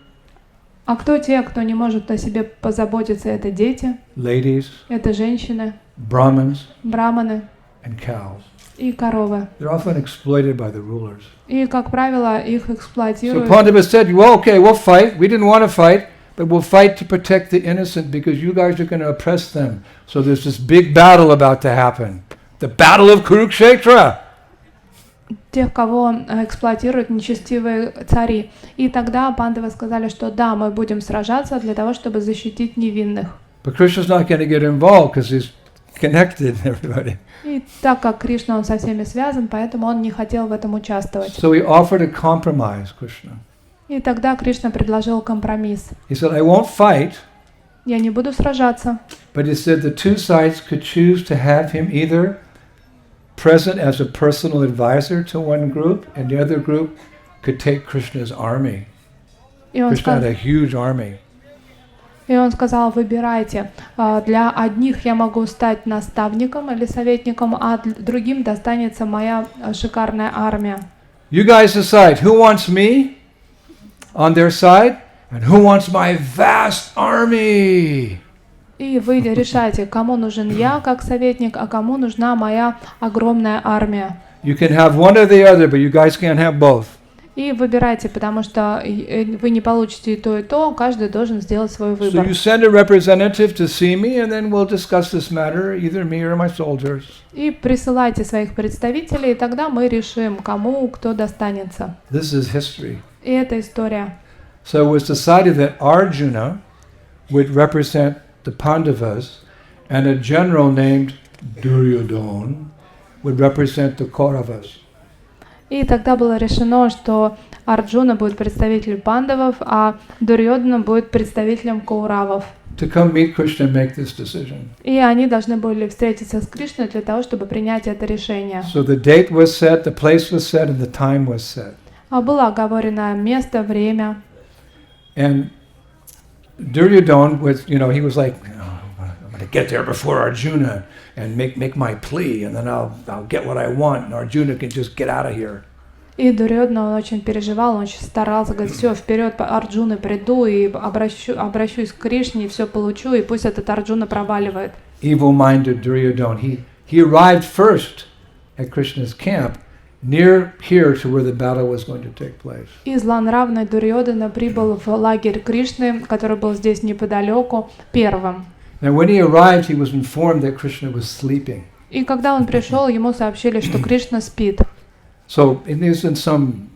А кто те, кто не может о себе позаботиться? Это дети, Ladies. это женщины, Brahmins. браманы And cows. и коровы. They're often exploited by the rulers. И, как правило, их So эксплуатируют. Pandavas said, well, okay, we'll fight. We didn't want to fight, but we'll fight to protect the innocent because you guys are going to oppress them. So there's this big battle about to happen. The battle of Kurukshetra. Тех, кого эксплуатируют нечестивые цари. И тогда пандавы сказали, что да, мы будем сражаться для того, чтобы защитить невинных. But Krishna's not going to get involved because he's connected, everybody. И так как Кришна, он со всеми связан, поэтому он не хотел в этом участвовать. So he offered a compromise, Krishna. И тогда Кришна предложил компромисс. He said, I won't fight, Я не буду сражаться. but he said the two sides could choose to have him either present as a personal advisor to one group, and the other group could take Krishna's army. И он Krishna had a huge army. сказал, выбирайте. Для одних я могу стать наставником или советником, а другим достанется моя шикарная армия. You guys decide who wants me on their side and who wants my vast army. И вы решайте, кому нужен я как советник, а кому нужна моя огромная армия. You can have one or the other, but you guys can't have both. И выбирайте, потому что вы не получите и то, каждый должен сделать свой So выбор. you send a representative to see me, and then we'll discuss this matter, either me or my soldiers. И присылайте своих представителей, и тогда мы решим, кому кто достанется. This is history. И это история. So it was decided that Arjuna would represent the Pandavas, and a general named Duryodhana would represent the Kauravas. И тогда было решено, что Арджуна будет представителем пандавов, а Дурьодхана будет представителем Кауравов. To come meet Krishna and make this decision. И они должны были встретиться с Кришной для того, чтобы принять это решение. So the date was set, the place was set, and the time was set. А было оговорено место, время. And Duryodhana was, he was like, I'm going to get there before Arjuna and make my plea, and then I'll get what I want, and Arjuna can just get out of here. И Дурьодхана, он очень переживал, он очень старался, говорит, все, вперед, Арджуны приду и обращусь к Кришне, и все получу, и пусть этот Арджуна проваливает. Evil-minded Duryodhana, he arrived first at Krishna's camp, near here to where the battle was going to take place. И злонравный Дурьодхана прибыл в лагерь Кришны, который был здесь неподалеку, первым. Now when he arrived, he was informed that Krishna was sleeping. И когда он пришел, ему сообщили, что Кришна спит. So he was in some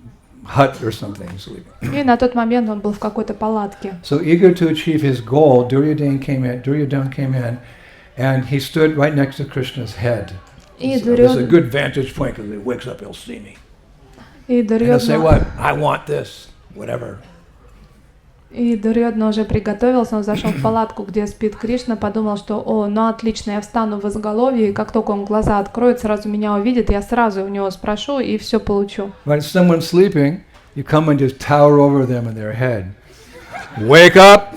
hut or something sleeping. И на тот момент он был в какой-то палатке. So eager to achieve his goal, Duryodhana came in, and he stood right next to Krishna's head. И So this is a good vantage point because he wakes up, he'll see me. И And he'll say, Дурьодхана what? I want this, whatever. уже приготовился, он зашел в палатку, где спит Кришна, подумал, что, отлично, я встану в изголовье, и как только он глаза откроет, сразу меня увидит, я сразу у него спрошу и все получу. When someone's sleeping, you come and just tower over them in their head. Wake up!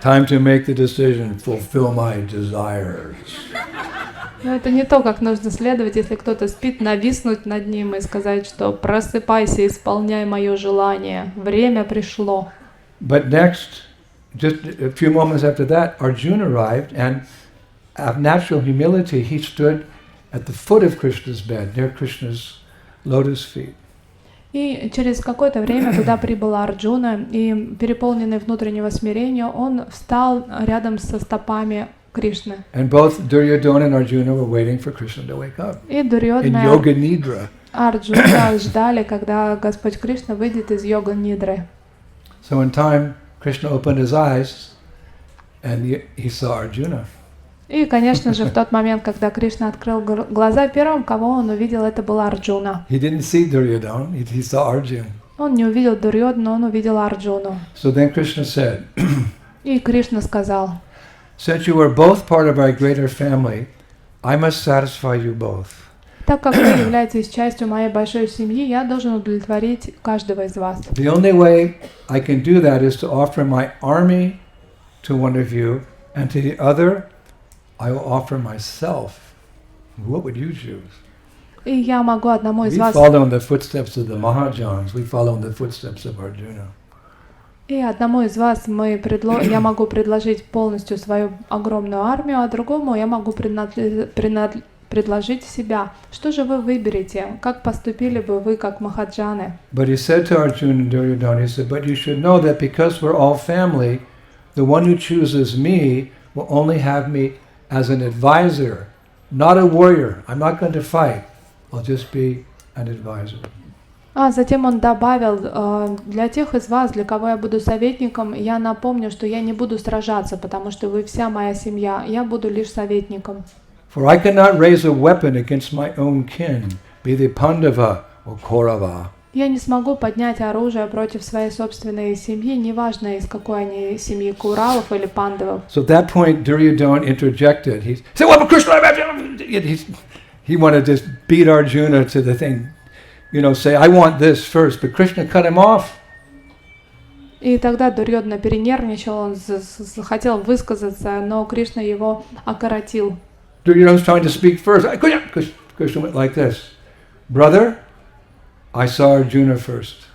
Time to make the decision, fulfill my desires. Но это не то, как нужно следовать, если кто-то спит, нависнуть над ним и сказать, что просыпайся, исполняй мое желание, время пришло. But next, just a few moments after that, Arjuna arrived, and of natural humility, he stood at the foot of Krishna's bed, near Krishna's lotus feet. И через какое-то время туда прибыл Арджуна, и переполненный внутреннего смирения, он встал рядом со стопами Кришны. And both Duryodhana and Arjuna were waiting for Krishna to wake up И in Дурьодхана yoga nidra. Арджуна ждали, когда Господь Кришна выйдет из йога-нидры. So in time, Krishna opened his eyes, and he saw Arjuna. И, конечно же, в тот момент, когда Кришна открыл глаза, первым, кого он увидел, это был Арджуна. He didn't see Duryodhana, he saw Arjuna. Он не увидел Дурьодхану, он увидел Арджуну. So then Krishna said, И Кришна сказал, since you are both part of our greater family, I must satisfy you both. так как вы являетесь частью моей большой семьи, я должен удовлетворить каждого из вас. The only way I can do that is to offer my army to one of you, and to the other, I will offer myself. What would you choose? И я могу одному из We вас, follow in the footsteps of the Mahajans. We follow in the footsteps of Arjuna. я могу предложить полностью свою огромную армию, а другому я могу предложить себя. Что же вы выберете? Как поступили бы вы, как махаджаны? But he said to Arjuna and Duryodhana, he said, but you should know that because we're all family, the one who chooses me will only have me as an advisor, not a warrior. I'm not going to fight. I'll just be an advisor. А затем он добавил, для тех из вас, для кого я буду советником, я напомню, что я не буду сражаться, потому что вы вся моя семья, я буду лишь советником. For I cannot raise a weapon against my own kin, be they Pandava or Kaurava. Я не смогу поднять оружие против своей собственной семьи, неважно, из какой они семьи, Кауравов или Пандавов. So at that point, Duryodhana interjected. He said, well, but Krishna, he wanted to just beat Arjuna to the thing, say, I want this first, but Krishna cut him off. И тогда Дурьодхана перенервничал, он хотел высказаться, но Кришна его окоротил. Duryodhana was trying to speak first. Krishna went like this. Brother, I saw Arjuna first.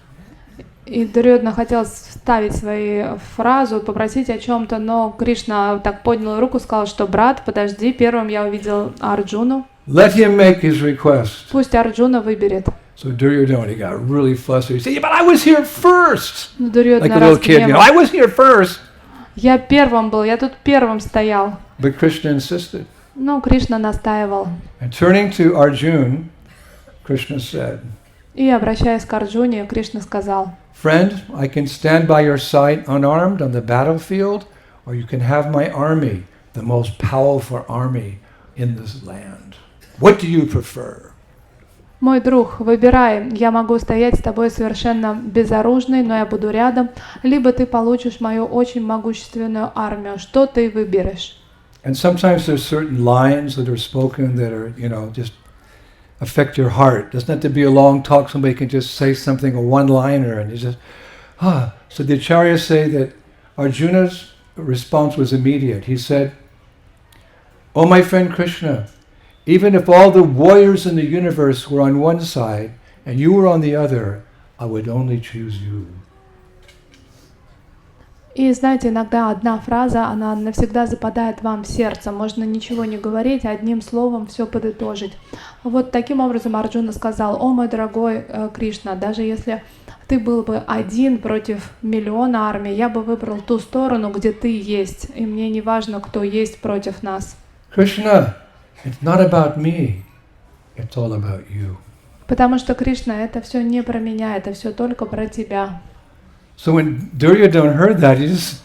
И Дурьодхана хотел вставить свою фразу, попросить о чем-то, но Кришна так поднял руку, сказал, что брат, подожди, первым я увидел Арджуну. Let him make his request. Пусть Арджуна выберет. So Duryodhana, he got really flustered. He said, yeah, but I was here first. Но Дурьёдана Like a little kid, разгневал. I was here first. Я первым был, я тут первым стоял. But Krishna insisted. Но Кришна настаивал. And turning to Arjuna, Krishna said, И, обращаясь к Арджуне, Кришна сказал: Friend, I can stand by your side unarmed on the battlefield, or you can have my army, the most powerful army in this land. What do you prefer? Мой друг, выбирай, я могу стоять с тобой совершенно безоружный, но я буду рядом, либо ты получишь мою очень могущественную армию. Что ты выберешь? And sometimes there's certain lines that are spoken that are, just affect your heart. Doesn't have to be a long talk. Somebody can just say something, a one-liner, and you just, So the acharyas say that Arjuna's response was immediate. He said, "Oh, my friend Krishna, even if all the warriors in the universe were on one side and you were on the other, I would only choose you." И знаете, иногда одна фраза, она навсегда западает вам в сердце. Можно ничего не говорить, одним словом все подытожить. Вот таким образом Арджуна сказал: «О, мой дорогой Кришна, даже если ты был бы один против миллиона армий, я бы выбрал ту сторону, где ты есть, и мне не важно, кто есть против нас». Krishna, it's not about me, it's all about you. Потому что, Кришна, это все не про меня, это все только про тебя. So when Duryodhana heard that, he just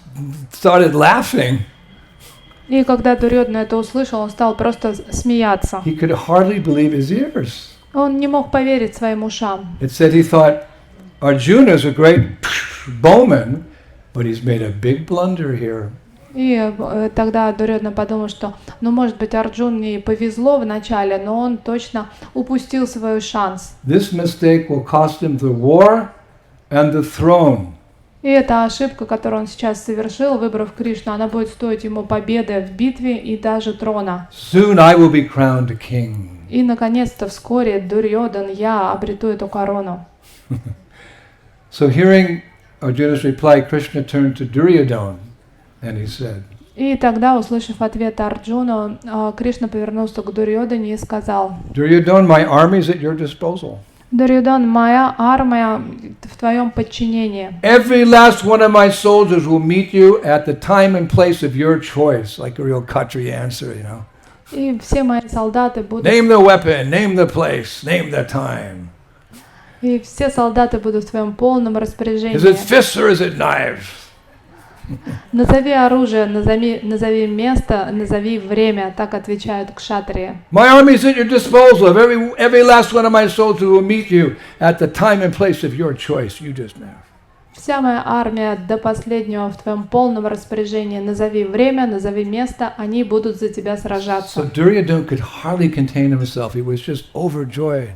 started laughing. И когда Дурьёдана это услышал, он стал просто смеяться. He could hardly believe his ears. Он не мог поверить своим ушам. It said he thought, Arjuna is a great bowman, but he's made a big blunder here. И тогда Дурьёдана подумал, что, может быть, Арджуне повезло вначале, но он точно упустил свой шанс. This mistake will cost him the war and the throne. И эта ошибка, которую он сейчас совершил, выбрав Кришну, она будет стоить ему победы в битве и даже трона. Soon I will be crowned a king. И, наконец-то, вскоре Дурьёдан, я обрету эту корону. So hearing Arjuna's reply, Krishna turned to Duryodhana and he said, И тогда, услышав ответ Арджуну, Кришна повернулся к Дурьёдане и сказал: Duryodhana, my army is at your disposal. Дурьёдан, моя армия в твоем подчинении. Every last one of my soldiers will meet you at the time and place of your choice, like a real Khatri answer, И все мои солдаты будут... Name the weapon, name the place, name the time. И все солдаты будут в твоем полном распоряжении. Is it fists or is it knives? Назови оружие, назови место, назови время, так отвечают кшатрии. My army is at your disposal. Every last one of my soldiers will meet you at the time and place of your choice. You just know. Вся моя армия до последнего в твоем полном распоряжении. Назови время, назови место, они будут за тебя сражаться. So Duryodhana could hardly contain himself. He was just overjoyed.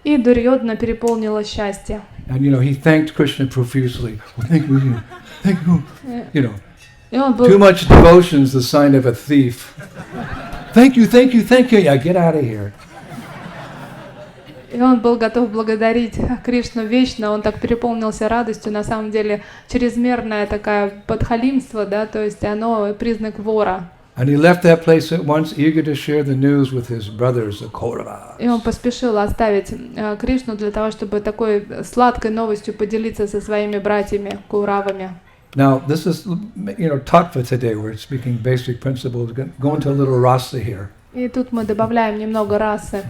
И Дурьёдана переполнило счастье. And he thanked Krishna profusely. Well, thank you. И он был... Too much devotion is the sign of a thief. Thank you. Yeah, get out of here. И он был готов благодарить Кришну вечно, он так переполнился радостью, на самом деле чрезмерное такое подхалимство, да, то есть оно признак вора. And he left that place at once, eager to share the news with his brothers, the Kauravas. И он поспешил оставить Кришну для того, чтобы такой сладкой новостью поделиться со своими братьями Кауравами. Now, this is, tattva today. We're speaking basic principles. Go into a little rasa here. И тут мы добавляем немного расы.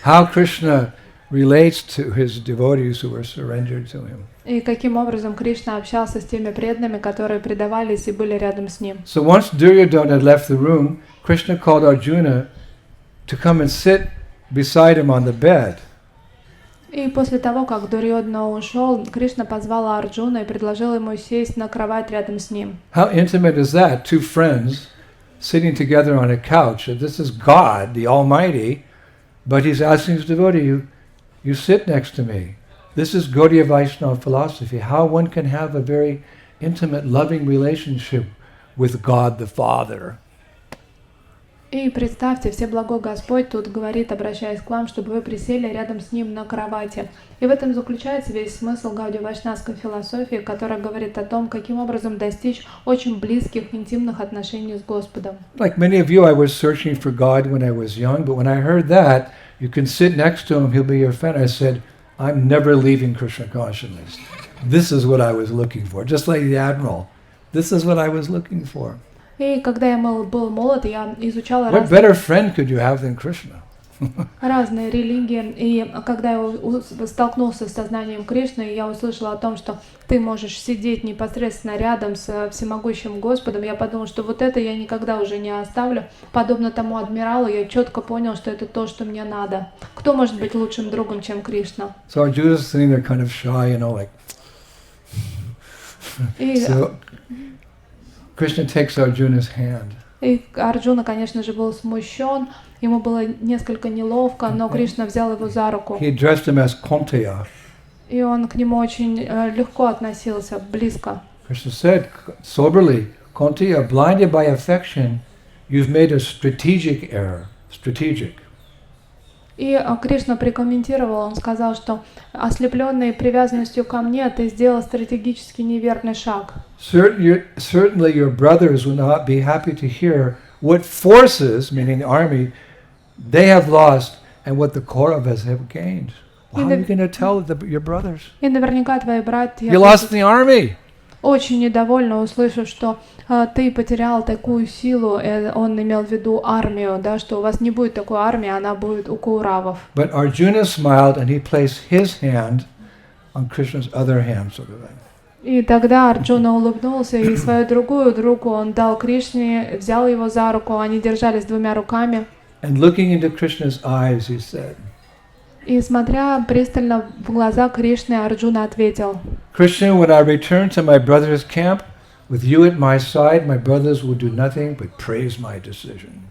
How Krishna relates to his devotees who are surrendered to him. И каким образом Кришна общался с теми преданными, которые предавались и были рядом с ним. So once Duryodhana had left the room, Krishna called Arjuna to come and sit beside him on the bed. И после того, как Дурьёдана ушел, Кришна позвал Арджуна и предложил ему сесть на кровать рядом с ним. How intimate is that? Two friends sitting together on a couch. This is God, the Almighty, but he's asking his devotee, you sit next to me. This is Gaudiya Vaishnava philosophy, how one can have a very intimate, loving relationship with God the Father. И представьте, Всеблагой Господь тут говорит, обращаясь к вам, чтобы вы присели рядом с Ним на кровати. И в этом заключается весь смысл Гаудия Вайшнавской философии, которая говорит о том, каким образом достичь очень близких, интимных отношений с Господом. Like many of you, I was searching for God when I was young, but when I heard that, you can sit next to him, he'll be your friend, I said, I'm never leaving Krishna consciousness. This is what I was looking for. Just like the admiral. This is what I was looking for. И когда я был молод, я изучала What better friend could you have than Krishna? разные религии, и когда я столкнулся с сознанием Кришны, я услышала о том, что ты можешь сидеть непосредственно рядом с всемогущим Господом, я подумала, что вот это я никогда уже не оставлю. Подобно тому адмиралу, я четко понял, что это то, что мне надо. Кто может быть лучшим другом, чем Кришна? So Arjuna's sitting there kind of shy, like. So Krishna takes Arjuna's hand. И Арджуна, конечно же, был смущен, ему было несколько неловко, но Кришна взял его за руку. He addressed him as Konteya. И он к нему очень легко относился, близко. Krishna said soberly, Konteya, blinded by affection, you've made a strategic error. Strategic. И Кришна прокомментировал, он сказал, что ослепленный привязанностью ко мне, ты сделал стратегически неверный шаг. Certainly your brothers will not be happy to hear what forces, meaning the army, they have lost and what the Kauravas have gained. How are you going to tell your brothers? И наверняка твои братья You lost in the army. очень недовольны, услышав, что ты потерял такую силу, он имел в виду армию, да, что у вас не будет такой армии, она будет у Кауравов. But Arjuna smiled and he placed his hand on Krishna's other hand, sort of. И тогда Арджуна улыбнулся, и свою другую руку он дал Кришне, взял его за руку, они держались двумя руками. And looking into Krishna's eyes, he said, И смотря пристально в глаза Кришны, Арджуна ответил: Krishna, when I return to my brother's camp, with you at my side, my brothers will do nothing but praise my decision.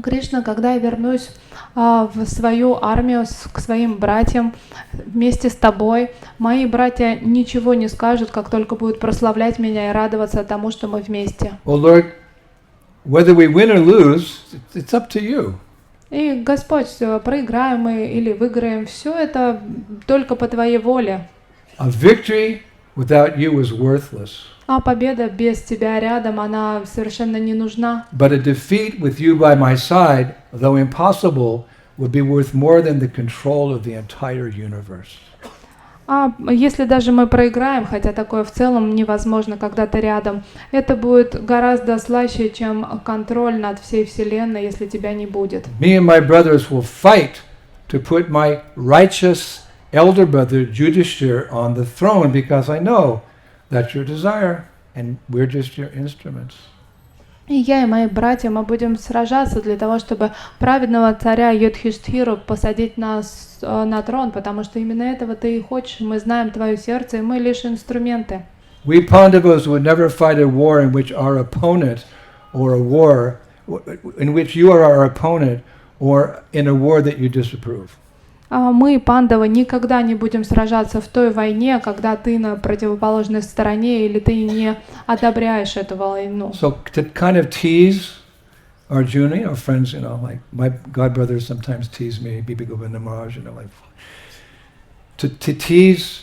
Кришна, когда я вернусь в свою армию, к своим братьям, вместе с тобой, мои братья ничего не скажут, как только будут прославлять меня и радоваться тому, что мы вместе. Well, Lord, whether we win or lose, it's up to you. И Господь, проиграем мы или выиграем, все это только по Твоей воле. A victory without you is worthless. А победа без Тебя рядом, она совершенно не нужна. But a defeat with you by my side, though impossible, would be worth more than the control of the entire universe. А если даже мы проиграем, хотя такое в целом невозможно, когда ты рядом, это будет гораздо слаще, чем контроль над всей Вселенной, если тебя не будет. Me and my brothers will fight to put my righteous elder brother Jyotisar on the throne because I know that's your desire and we're just your instruments. И я и мои братья, мы будем сражаться для того, чтобы праведного царя Юдхиштхиру посадить нас на трон, потому что именно этого ты и хочешь. Мы знаем твое сердце, и мы лишь инструменты. We Pandavas would never fight a war in which our opponent, or a war in which you are our opponent, or in a war that you disapprove. Мы, Пандавы, никогда не будем сражаться в той войне, когда ты на противоположной стороне или ты не одобряешь эту войну. So to kind of tease Arjuna, our friends, like my god brothers sometimes tease me, Bibi Govinda Maharaj, like to tease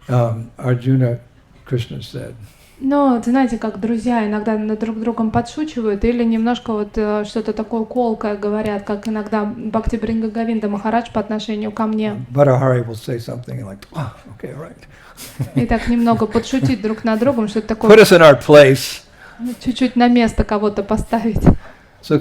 Arjuna, Krishna said. Но, знаете, как друзья иногда над друг другом подшучивают или немножко вот что-то такое колкое говорят, как иногда Бхакти Говинда Махарадж по отношению ко мне. Bhattacharya will say something like, okay, all right. И так немного подшутить друг над другом, что-то такое. Put us in our place. Чуть-чуть на место кого-то поставить. So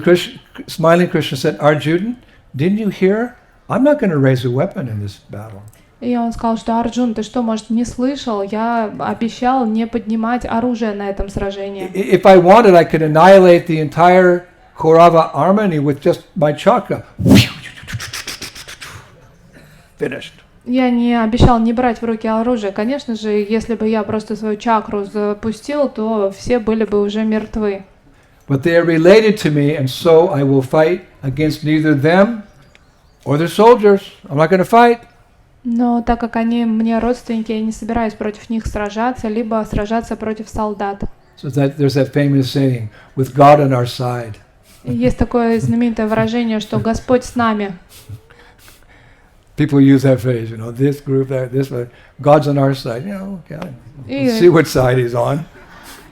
smiling Krishna said, Arjuna, didn't you hear? I'm not going to raise a weapon in this battle. И он сказал, что Арджун, ты что, может, не слышал? Я обещал не поднимать оружие на этом сражении. If I wanted, I could annihilate the entire Kaurava army with just my chakra. Finished. Я не обещал не брать в руки оружие. Конечно же, если бы я просто свою чакру запустил, то все были бы уже мертвы. But they are related to me, and so I will fight against neither them or their soldiers. I'm not going to fight. Но так как они мне родственники, я не собираюсь против них сражаться, либо сражаться против солдат. So there's that famous saying, with God on our side. Есть такое знаменитое выражение, что Господь с нами. People use that phrase, this group, that, this, God's on our side. Okay, let's see what side he's on.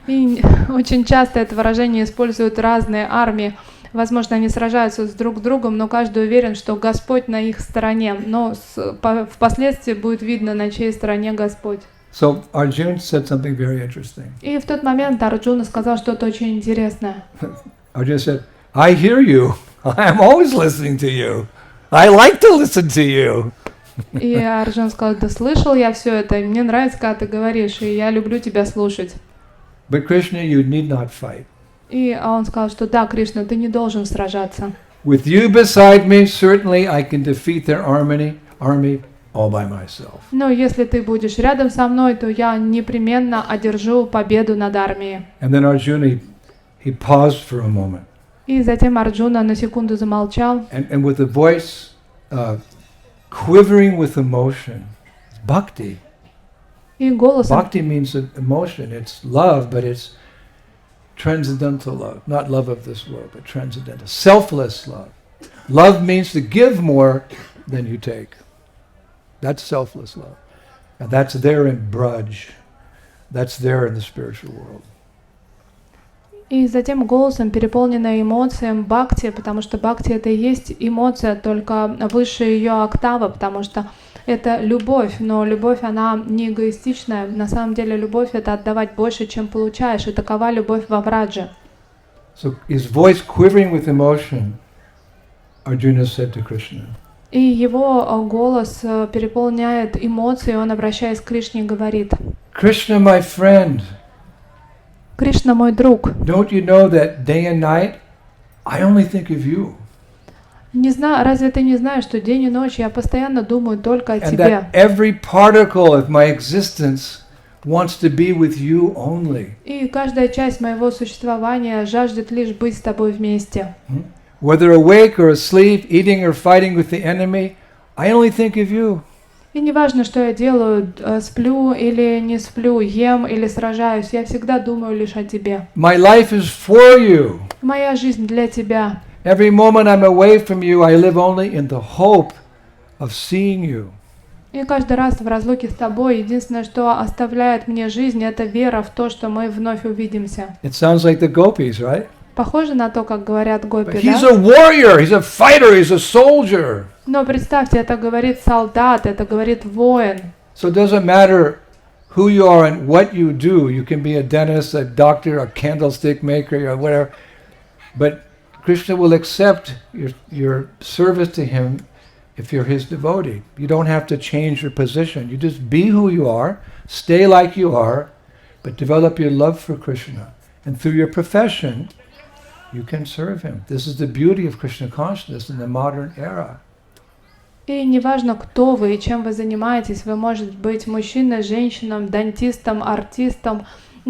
И очень часто это выражение используют разные армии. Возможно, они сражаются друг с другом, но каждый уверен, что Господь на их стороне. Но впоследствии будет видно, на чьей стороне Господь. So Arjuna said something very interesting. И в тот момент Арджуна сказал что-то очень интересное. Arjuna said, I hear you. I'm always listening to you. I like to listen to you. И Арджуна сказал: да слышал я все это, и мне нравится, когда ты говоришь, и я люблю тебя слушать. But Krishna, you need not fight. И он сказал, что да, Кришна, ты не должен сражаться. With you beside me, certainly I can defeat their army all by myself. Но если ты будешь рядом со мной, то я непременно одержу победу над армией. And then Arjuna, he paused for a moment. И затем Арджуна на секунду замолчал. And with a voice quivering with emotion, bhakti. И голосом. Bhakti means emotion. It's love, but it's transcendental love. Not love of this world, but transcendental. Selfless love. Love means to give more than you take. That's selfless love. And that's there in Braj. That's there in the spiritual world. И затем голосом, переполненной эмоциям бхакти, потому что бхакти это и есть эмоция, только выше ее октава, потому что это любовь, но любовь она не эгоистичная. На самом деле любовь это отдавать больше, чем получаешь, и такова любовь во врадже. So his voice quivering with emotion, Arjuna said to Krishna. И его голос переполняет эмоции, он, обращаясь к Кришне, говорит: Krishna, my friend. Кришна, мой друг. Don't you know that day and night I only think of you? Не знаю, разве ты не знаешь, что день и ночь я постоянно думаю только о And тебе? that every particle of my existence wants to be with you only. И каждая часть моего существования жаждет лишь быть с тобой вместе. Whether awake or asleep, eating or fighting with the enemy, I only think of you. И не важно, что я делаю, сплю или не сплю, ем или сражаюсь, я всегда думаю лишь о тебе. My life is for you. Моя жизнь для тебя. Every moment I'm away from you, I live only in the hope of seeing you. И каждый раз в разлуке с тобой единственное, что оставляет мне жизнь, это вера в то, что мы вновь увидимся. It sounds like the gopis, right? Похоже на то, как говорят гопи, But he's да? a warrior, he's a fighter, he's a soldier. Но представьте, это говорит солдат, это говорит воин. So it doesn't matter who you are and what you do. You can be a dentist, a doctor, a candlestick maker, or whatever. But Krishna will accept your service to him if you're his devotee. You don't have to change your position. You just be who you are, stay like you are, but develop your love for Krishna. And through your profession, you can serve him. This is the beauty of Krishna consciousness in the modern era. И неважно, кто вы и чем вы занимаетесь, вы можете быть мужчиной, женщиной, дантистом, артистом.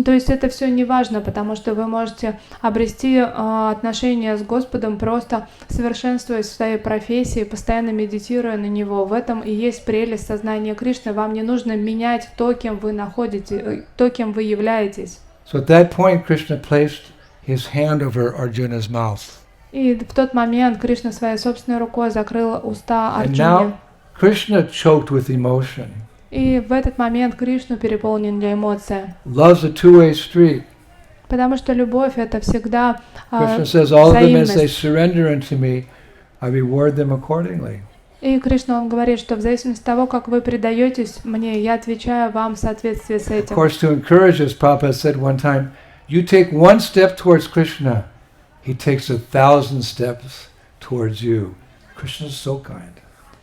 То есть это все не важно, потому что вы можете обрести отношения с Господом, просто совершенствуясь в своей профессии, постоянно медитируя на Него. В этом и есть прелесть сознания Кришны. Вам не нужно менять то, кем вы находитесь, то, кем вы являетесь. So at that point, Krishna placed his hand over Arjuna's mouth. И в тот момент Кришна своей собственной рукой закрыл уста And Арджуне. now Krishna choked with emotion. И в этот момент Кришну переполнен для эмоций. Love's a two-way street. Потому что любовь это всегда Krishna says, all of them as they взаимность. surrender unto me, I reward them accordingly. И Кришна он говорит, что в зависимости от того, как вы предаетесь мне, я отвечаю вам в соответствии с Of этим. course, to encourage us, Prabhupada said one time, you take one step towards Krishna, he takes 1,000 steps towards you. Krishna is so kind.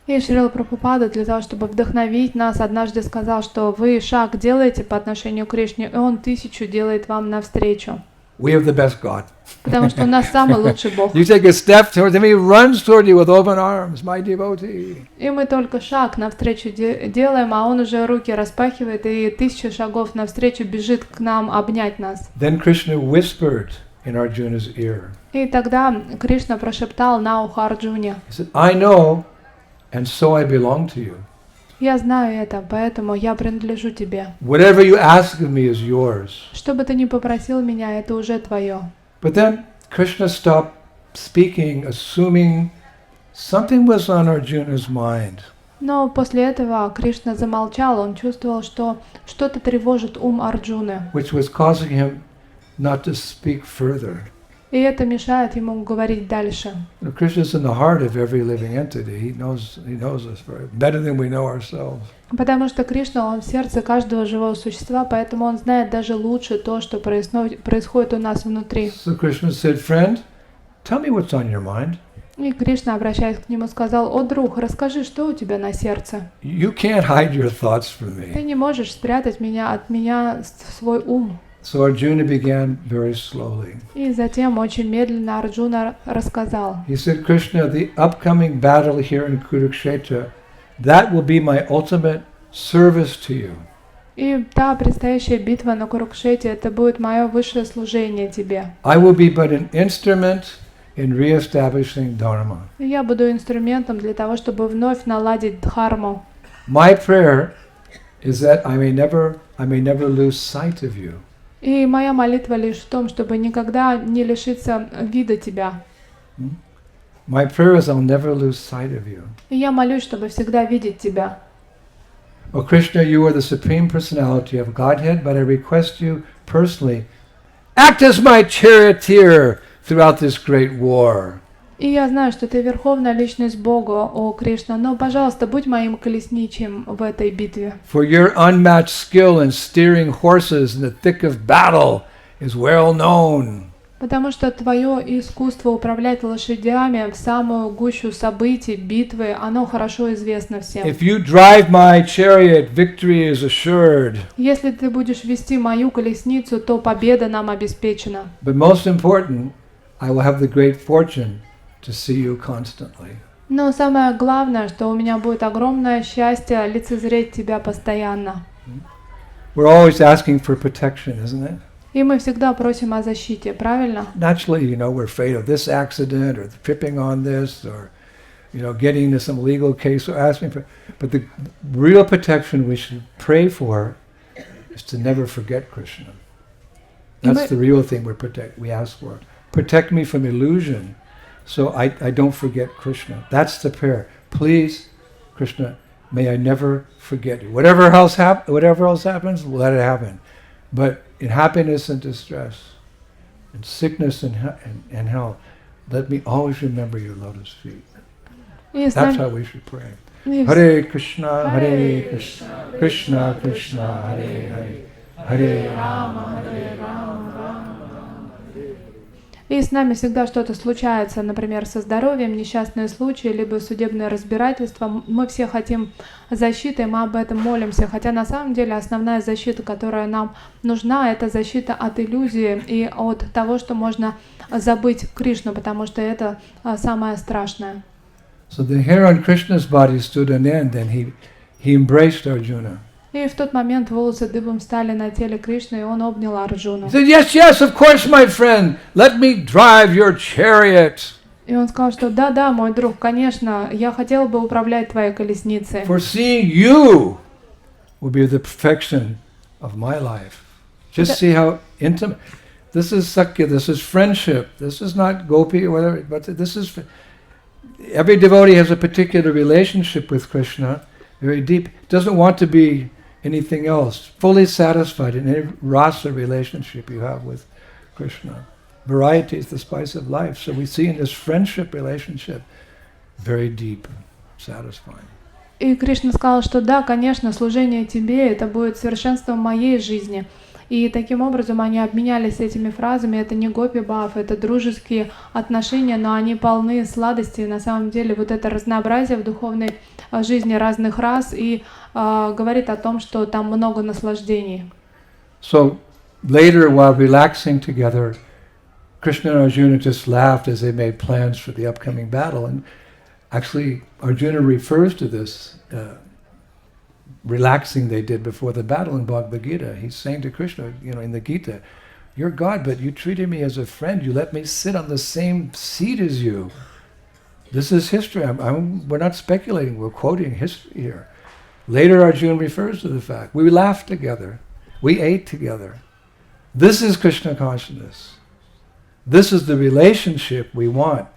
И Срила Прабхупада для того, чтобы вдохновить нас, однажды сказал, что вы шаг делаете по отношению к Кришне, и он 1000 делает вам навстречу. We have the best God. Потому что у нас самый лучший Бог. You take a step towards him, he runs toward you with open arms, my devotee. И мы только шаг навстречу делаем, а он уже руки распахивает и 1000 шагов навстречу бежит к нам обнять нас. Then Krishna whispered in Arjuna's ear. И тогда Кришна прошептал на ухо Арджуне: He said, I know, and so I belong to you. я знаю это, поэтому я принадлежу тебе. Whatever you ask of me is yours. Что бы ты ни попросил меня, это уже твое. But then Krishna stopped speaking, assuming something was on Arjuna's mind. Но после этого Кришна замолчал, он чувствовал, что что-то тревожит ум Арджуны. Which was causing him not to speak further. И это мешает ему говорить дальше. Krishna is in the heart of every living entity. He knows us better than we know ourselves. Потому что Кришна, он в сердце каждого живого существа, поэтому он знает даже лучше то, что происходит у нас внутри. So Krishna said, friend, tell me what's on your mind. И Кришна, обращаясь к нему, сказал: «О, друг, расскажи, что у тебя на сердце? You can't hide your thoughts from Ты me. не можешь спрятать от меня свой ум». So Arjuna began very slowly. И затем очень медленно Арджуна рассказал. He said, Krishna, the upcoming battle here in Kurukshetra, that will be my ultimate service to you. И та предстоящая битва на Курукшете, это будет мое высшее служение тебе. I will be but an instrument in reestablishing dharma. И я буду инструментом для того, чтобы вновь наладить дхарму. My prayer is that I may never lose sight of you. И моя молитва лишь в том, чтобы никогда не лишиться вида тебя. My prayer is I'll never lose sight of you. И я молюсь, чтобы всегда видеть тебя. Oh Krishna, you are the supreme personality of Godhead, but I request you personally, act as my charioteer throughout this great war. И я знаю, что ты верховная личность Бога, о Кришна, но, пожалуйста, будь моим колесничем в этой битве. For your unmatched skill in steering horses in the thick of battle is well known. Потому что твое искусство управлять лошадями в самую гущу событий, битвы, оно хорошо известно всем. If you drive my chariot, victory is assured. Если ты будешь вести мою колесницу, то победа нам обеспечена. But most important, I will have the great fortune to see you constantly. Но самое главное, что у меня будет огромное счастье лицезреть тебя постоянно. We're always asking for protection, isn't it? И мы всегда просим о защите, правильно? Naturally, we're afraid of this accident or tripping on this or, getting into some legal case or asking for. But the real protection we should pray for is to never forget Krishna. That's the real thing we ask for. Protect me from illusion, so I don't forget Krishna. That's the prayer. Please, Krishna, may I never forget you. Whatever else happens, let it happen. But in happiness and distress, in sickness and health, let me always remember your lotus feet. That's how we should pray. Hare Krishna, Hare Krishna, Krishna Krishna, Hare Hare, Hare Rama, Hare Rama, Rama Rama. И с нами всегда что-то случается, например, со здоровьем, несчастные случаи, либо судебное разбирательство. Мы все хотим защиты, мы об этом молимся. Хотя на самом деле основная защита, которая нам нужна, это защита от иллюзии и от того, что можно забыть Кришну, потому что это самое страшное. So the hair on Krishna's body stood on end, and he embraced Arjuna. И в тот момент волосы дыбом встали на теле Кришны, и он обнял Арджуну. He said, yes, of course, my friend. Let me drive your chariot. И он сказал, что да, мой друг, конечно, я хотел бы управлять твоей колесницей. For seeing you will be the perfection of my life. Just see how intimate. This is Sakya, this is friendship. This is not gopi or whatever, but this is... Every devotee has a particular relationship with Krishna, very deep. Doesn't want to be anything else. Fully satisfied in any rasa relationship you have with Krishna. Variety is the spice of life. So we see in this friendship relationship very deep, satisfying. И Кришна сказал, что да, конечно, служение тебе, это будет совершенством моей жизни. И таким образом они обменялись этими фразами. Это не гопи-бхав, это дружеские отношения, но они полны сладости. И на самом деле вот это разнообразие в духовной жизни разных рас и говорит о том, что там много наслаждений. So later, while relaxing together, Krishna and Arjuna just laughed as they made plans for the upcoming battle. And actually, Arjuna refers to this relaxing they did before the battle in Bhagavad Gita. He's saying to Krishna, in the Gita, you're God, but you treated me as a friend. You let me sit on the same seat as you. This is history. We're not speculating. We're quoting history here. Later, Arjuna refers to the fact. We laughed together. We ate together. This is Krishna consciousness. This is the relationship we want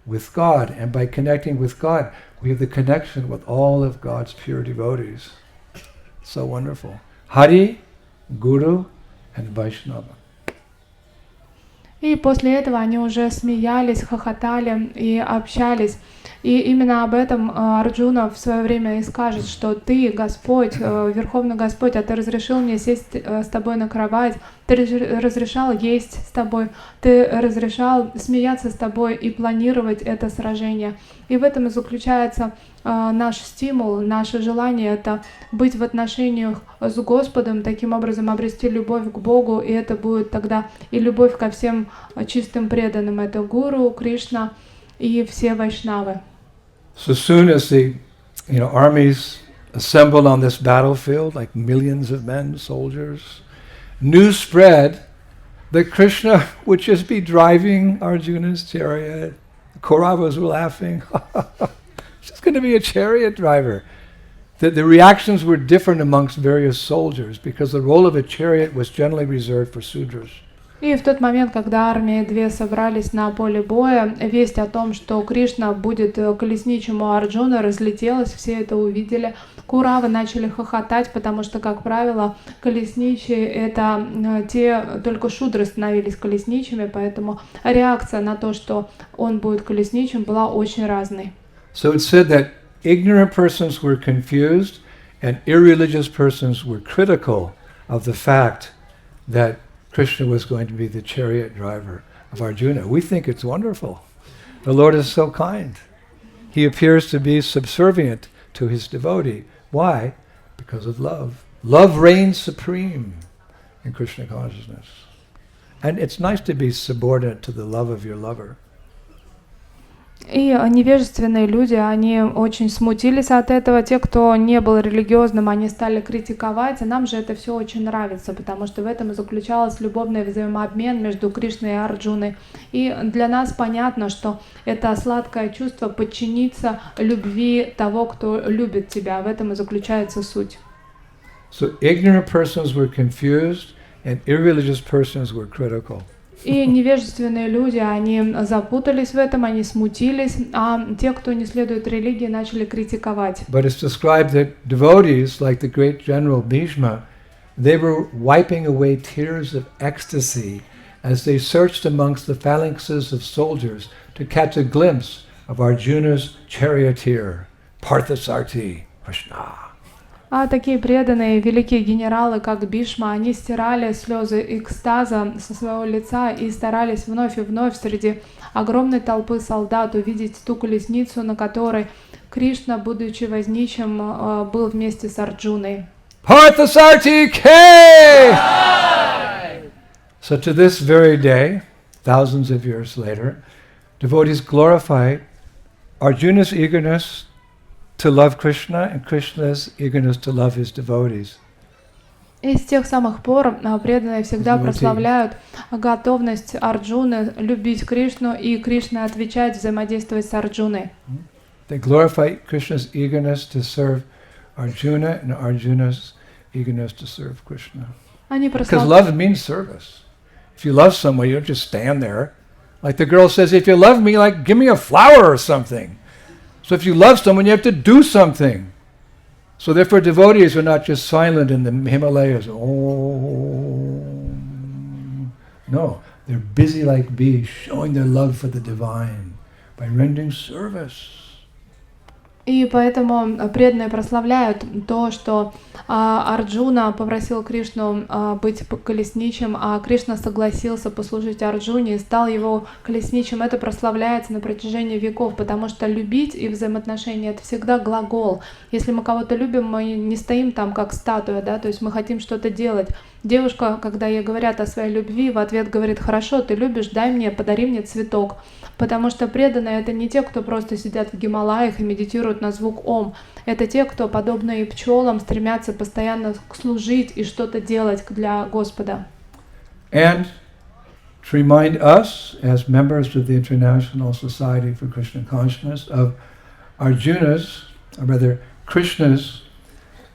with God. And by connecting with God, we have the connection with all of God's pure devotees. So wonderful. Hari, Guru, and Vaishnava. И после этого они уже смеялись, хохотали и общались. И именно об этом Арджуна в свое время и скажет, что ты, Господь, Верховный Господь, а ты разрешил мне сесть с тобой на кровать, ты разрешал есть с тобой, ты разрешал смеяться с тобой и планировать это сражение. И в этом и заключается наш стимул, наше желание — это быть в отношениях с Господом, таким образом обрести любовь к Богу, и это будет тогда и любовь ко всем чистым преданным. Это Гуру, Кришна и все вайшнавы. So soon as the armies assembled on this battlefield, like millions of men, soldiers, news spread that Krishna would just be driving Arjuna's chariot. The Kauravas were laughing. It's just going to be a chariot driver. The reactions were different amongst various soldiers because the role of a chariot was generally reserved for Sudras. И в тот момент, когда армии две собрались на поле боя, весть о том, что Кришна будет колесничим у Арджуна, разлетелась, все это увидели. Куравы начали хохотать, потому что, как правило, колесничие — это только шудры становились колесничими, поэтому реакция на то, что он будет колесничим, была очень разной. So it said that ignorant persons were confused and irreligious persons were critical of the fact that Krishna was going to be the chariot driver of Arjuna. We think it's wonderful. The Lord is so kind. He appears to be subservient to his devotee. Why? Because of love. Love reigns supreme in Krishna consciousness. And it's nice to be subordinate to the love of your lover. И невежественные люди, они очень смутились от этого. Те, кто не был религиозным, они стали критиковать. А нам же это все очень нравится, потому что в этом и заключалась любовный взаимообмен между Кришной и Арджуной. И для нас понятно, что это сладкое чувство подчиниться любви того, кто любит тебя. В этом и заключается суть. So ignorant persons were confused and irreligious persons were critical. И невежественные люди, они запутались в этом, они смутились, а те, кто не следует религии, начали критиковать. But it's described that devotees, like the great general Bhishma, they were wiping away tears of ecstasy as they searched amongst the phalanxes of soldiers to catch a glimpse of Arjuna's charioteer, Parthasarthi, Krishna. А такие преданные великие генералы, как Бишма, они стирали слезы экстаза со своего лица и старались вновь и вновь среди огромной толпы солдат увидеть ту колесницу, на которой Кришна, будучи возничим, был вместе с Арджуной. Parthasarthi K! So to this very day, thousands of years later, devotees glorify Arjuna's eagerness to love Krishna and Krishna's eagerness to love his devotees. И с тех самых пор преданные всегда прославляют готовность Арджуны любить Кришну и Кришны отвечать, взаимодействовать с Арджуной. They glorify Krishna's eagerness to serve Arjuna and Arjuna's eagerness to serve Krishna. Because love means service. If you love someone, you don't just stand there. Like the girl says, if you love me, like give me a flower or something. So if you love someone, you have to do something. So therefore devotees are not just silent in the Himalayas. Oh, no, they're busy like bees, showing their love for the divine by rendering service. И поэтому преданные прославляют то, что Арджуна попросил Кришну быть колесничим, а Кришна согласился послужить Арджуне и стал его колесничим. Это прославляется на протяжении веков, потому что любить и взаимоотношения — это всегда глагол. Если мы кого-то любим, мы не стоим там как статуя, да, то есть мы хотим что-то делать. Девушка, когда ей говорят о своей любви, в ответ говорит: хорошо, ты любишь, дай мне, подари мне цветок. Потому что преданные — это не те, кто просто сидят в Гималаях и медитируют на звук Ом. Это те, кто, подобно и пчелам, стремятся постоянно служить и что-то делать для Господа. And to remind us, as members of the International Society for Krishna Consciousness, of Arjuna's, or rather Krishna's,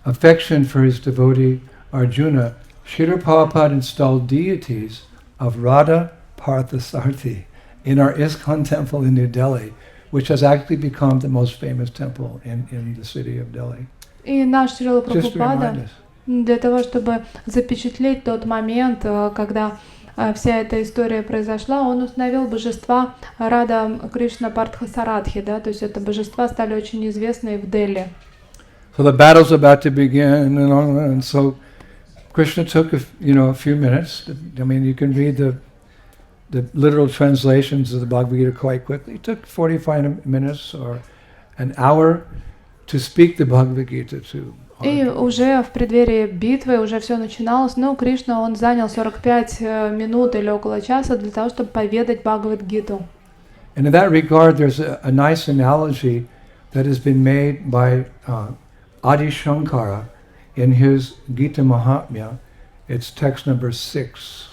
affection for his devotee Arjuna, Srila Prabhupada installed deities of Radha Parthasarthi in our ISKCON temple in New Delhi, which has actually become the most famous temple in the city of Delhi. И наш Srila Prabhupada, для того, чтобы запечатлеть тот момент, когда вся эта история произошла, он установил божества Рада Кришна Партхасарадхи, да, то есть это божества стали очень известны в Дели. So the battle's about to begin, and so Krishna took a few minutes. I mean, you can read the literal translations of the Bhagavad Gita quite quickly. It took 45 minutes or an hour to speak the Bhagavad Gita to. И уже в преддверии битвы, уже все начиналось, но Кришна, он занял 45 минут или около часа для того, чтобы поведать Бхагавад-гиту. And in that regard, there's a nice analogy that has been made by Adi Shankara in his Gita Mahatmya. It's text number 6.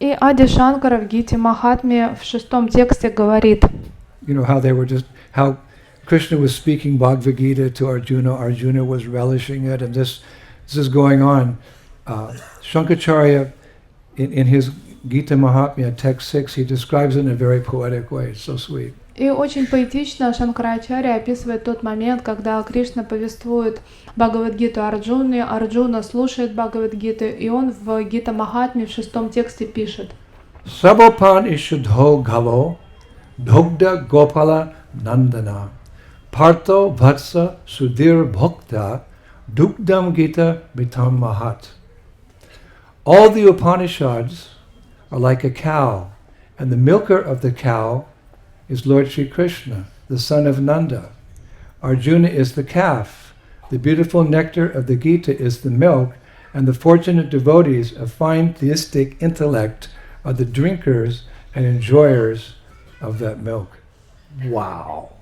И Ади Шанкара в Гите Махатме в 6 тексте говорит, You know how Krishna was speaking Bhagavad Gita to Arjuna. Arjuna was relishing it, and this is going on. Shankaracharya, in his Gita Mahatmya, text 6, he describes it in a very poetic way. It's so sweet. И очень поэтично Шанкарачарья описывает тот момент, когда Кришна повествует Бхагавад-гиту Арджуне, Арджуна слушает Бхагавад-гиту, и он в Гита Махатме в 6 тексте пишет. Sabhapan ishudho gavo, dhogda gopala nandana, partho vatsa sudhir bhokta, dukdam gita bitam mahat. All the Upanishads are like a cow, and the milker of the cow is Lord Shri Krishna, the son of Nanda. Arjuna is the calf. The beautiful nectar of the Gita is the milk, and the fortunate devotees of fine theistic intellect are the drinkers and enjoyers of that milk. Wow!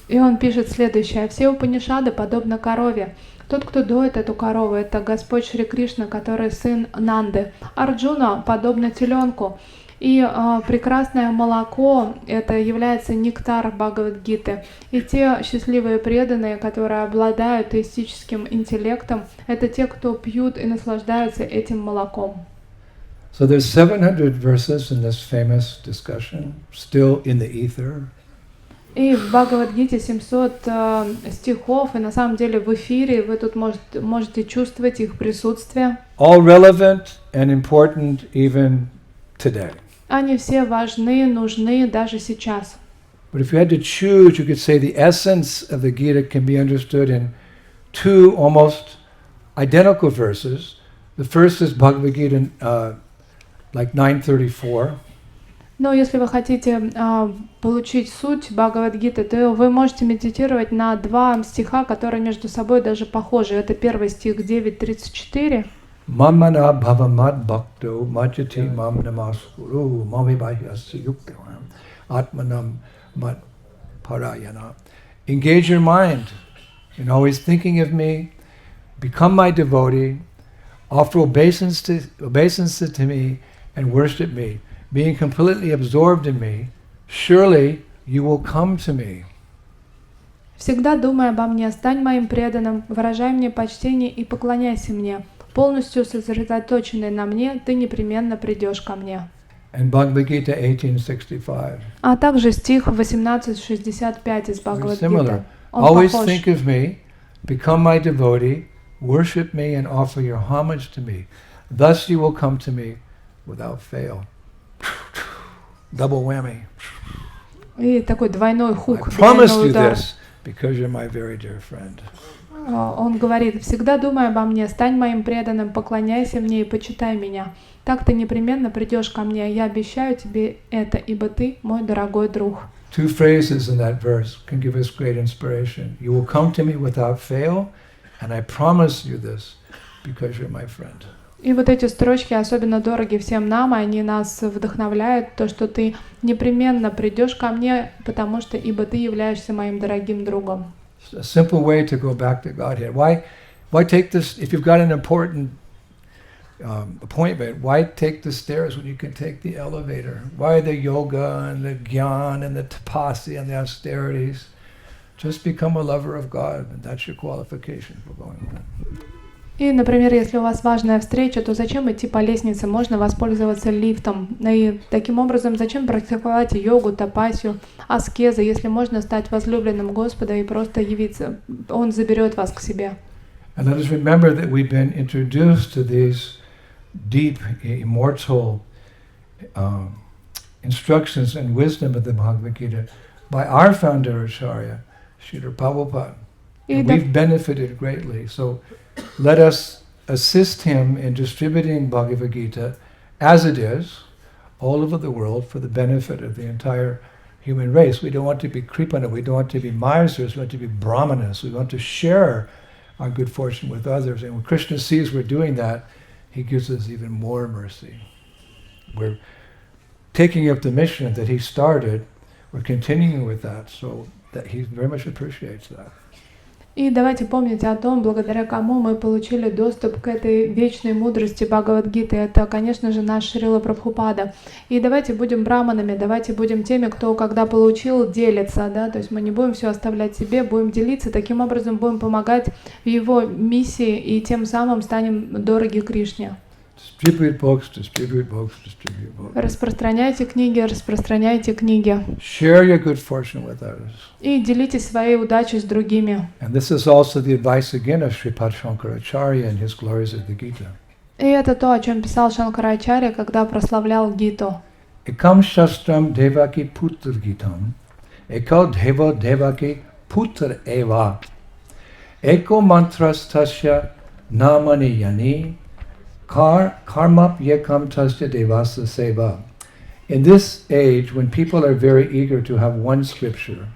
И он пишет следующее. Все Упанишады подобны корове. Тот, кто доит эту корову, это Господь Шри Кришна, который сын Нанды. Арджуна подобно теленку. И прекрасное молоко — это является нектар Бхагавад-гиты. И те счастливые преданные, которые обладают теистическим интеллектом, это те, кто пьют и наслаждаются этим молоком. So there's 700 verses in this famous discussion, still in the ether. И в Бхагавад-гите 700 стихов, и на самом деле в эфире вы тут можете чувствовать их присутствие. All relevant and important even today. Они все важны, нужны даже сейчас. But if you had to choose, you could say the essence of the Gita can be understood in two almost identical verses. The first is Bhagavad Gita, like 934. Но если вы хотите получить суть Бхагавад-гиты, то вы можете медитировать на 2 стиха, которые между собой даже похожи. Это первый стих 9.34. Mamana bhavamad bhakto majati mam namaskuru mamibhahyasya yuktam atmanam mat parayana. Engage your mind in always thinking of me, become my devotee, offer obeisance to me, and worship me. Being completely absorbed in me, surely you will come to me. Всегда думай обо мне, стань моим преданным, выражай мне почтение и поклоняйся мне. Полностью сосредоточенный на мне, ты непременно придешь ко мне. And Bhagavad Gita 1865. А также стих 18.65 из Бхагавад-гиты. Always think of me, become my devotee, worship me and offer your homage to me. Thus you will come to me without fail. Double whammy. И такой двойной хук, I promise двойной you удар. this because you're my very dear friend. Он говорит, всегда думай обо мне, стань моим преданным, поклоняйся мне и почитай меня. Так ты непременно придешь ко мне, я обещаю тебе это, ибо ты мой дорогой друг. Two phrases in that verse can give us great inspiration. You will come to me without fail, and I promise you this because you're my friend. И вот эти строчки особенно дороги всем нам, и они нас вдохновляют, то, что ты непременно придешь ко мне, потому что ибо ты являешься моим дорогим другом. A simple way to go back to Godhead. Why take this, if you've got an important appointment, why take the stairs when you can take the elevator? Why the yoga and the gyan and the tapasya and the austerities? Just become a lover of God, and that's your qualification for going on. И, например, если у вас важная встреча, то зачем идти по лестнице? Можно воспользоваться лифтом. И таким образом, зачем практиковать йогу, тапасию, аскезы, если можно стать возлюбленным Господа и просто явиться? Он заберет вас к себе. And let us remember that we've been introduced to these deep, immortal instructions and wisdom of the Bhagavad Gita by our founder Acharya, Srila Prabhupada. And we've benefited greatly. So let us assist him in distributing Bhagavad Gita as it is all over the world for the benefit of the entire human race. We don't want to be kripana, we don't want to be misers, we want to be brahmanas. We want to share our good fortune with others. And when Krishna sees we're doing that, he gives us even more mercy. We're taking up the mission that he started, we're continuing with that, so that he very much appreciates that. И давайте помнить о том, благодаря кому мы получили доступ к этой вечной мудрости Бхагавад-гиты. Это, конечно же, наш Шрила Прабхупада. И давайте будем браманами, давайте будем теми, кто, когда получил, делится. Да? То есть мы не будем все оставлять себе, будем делиться. Таким образом будем помогать в его миссии и тем самым станем дороги Кришне. Distribute books, distribute books, distribute books. Распространяйте книги, распространяйте книги. Share your good fortune with others. И делитесь своей удачей с другими. And this is also the advice again of Sripad Shankaracharya in his Glories of the Gita. И это то, о чем писал Шанкарачарья, когда прославлял Гиту. Ekam shastram devaki putra gitam, eko deva devaki putra eva, eko mantrastasya namani yani, karmap yekam tasya devasa seva. In this age, when people are very eager to have one scripture,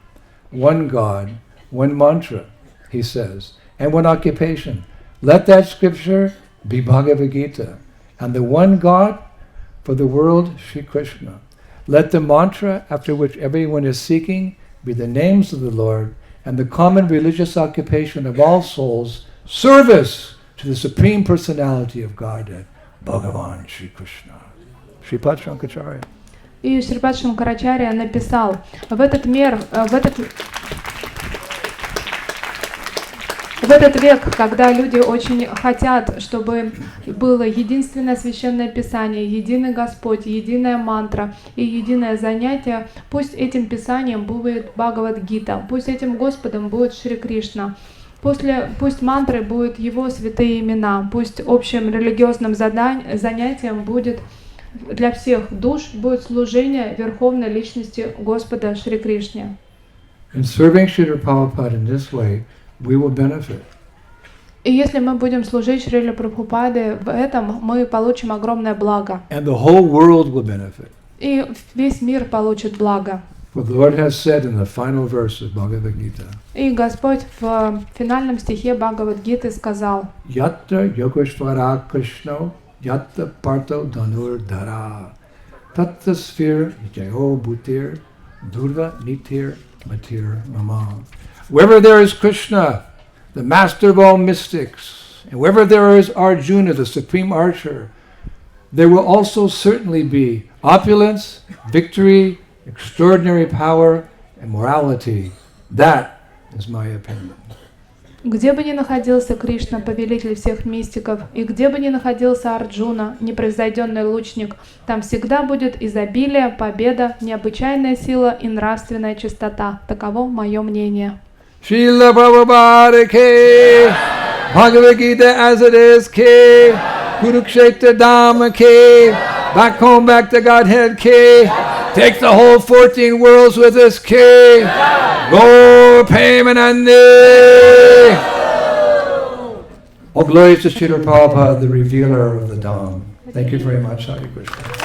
one God, one mantra, he says, and one occupation, let that scripture be Bhagavad Gita, and the one God for the world, Sri Krishna. Let the mantra after which everyone is seeking be the names of the Lord, and the common religious occupation of all souls, service to the Supreme Personality of Godhead, Bhagavan Sri Krishna. Sripad Shankaracharya. И Шрипад Шанкарачарья написал, в этот век, когда люди очень хотят, чтобы было единственное священное писание, единый Господь, единая мантра и единое занятие, пусть этим писанием будет Бхагавад-гита, пусть этим Господом будет Шри Кришна. Пусть мантрой будут его святые имена, пусть общим религиозным занятием будет для всех душ будет служение Верховной Личности Господа Шри Кришне. In serving Srila Prabhupada in this way, we will benefit. И если мы будем служить Шриле Прабхупаде в этом, мы получим огромное благо. And the whole world will benefit. И весь мир получит благо. For the Lord has said in the final verse of Bhagavad Gita, И Господь в финальном стихе Бхагавад-гиты сказал: Yatra Yogeshwara Krishna Yatta Parto Dhanur Dhara Tatta Sphere Jayo Bhutir Durva Nitir Matir Mama. Wherever there is Krishna, the master of all mystics, and wherever there is Arjuna, the supreme archer, there will also certainly be opulence, victory, extraordinary power, and morality. That is my opinion. Где бы ни находился Кришна, повелитель всех мистиков, и где бы ни находился Арджуна, непревзойденный лучник, там всегда будет изобилие, победа, необычайная сила и нравственная чистота. Таково мое мнение. Srila Prabhupada ki, Bhagavad Gita as it is ki, Kurukshetra Dhamma ki, back home, back to Godhead ki, take the whole 14 worlds with us ki, go Premanandi. All glories to Srila Prabhupada, the revealer of the Dham. Thank you very much, Hare Krishna.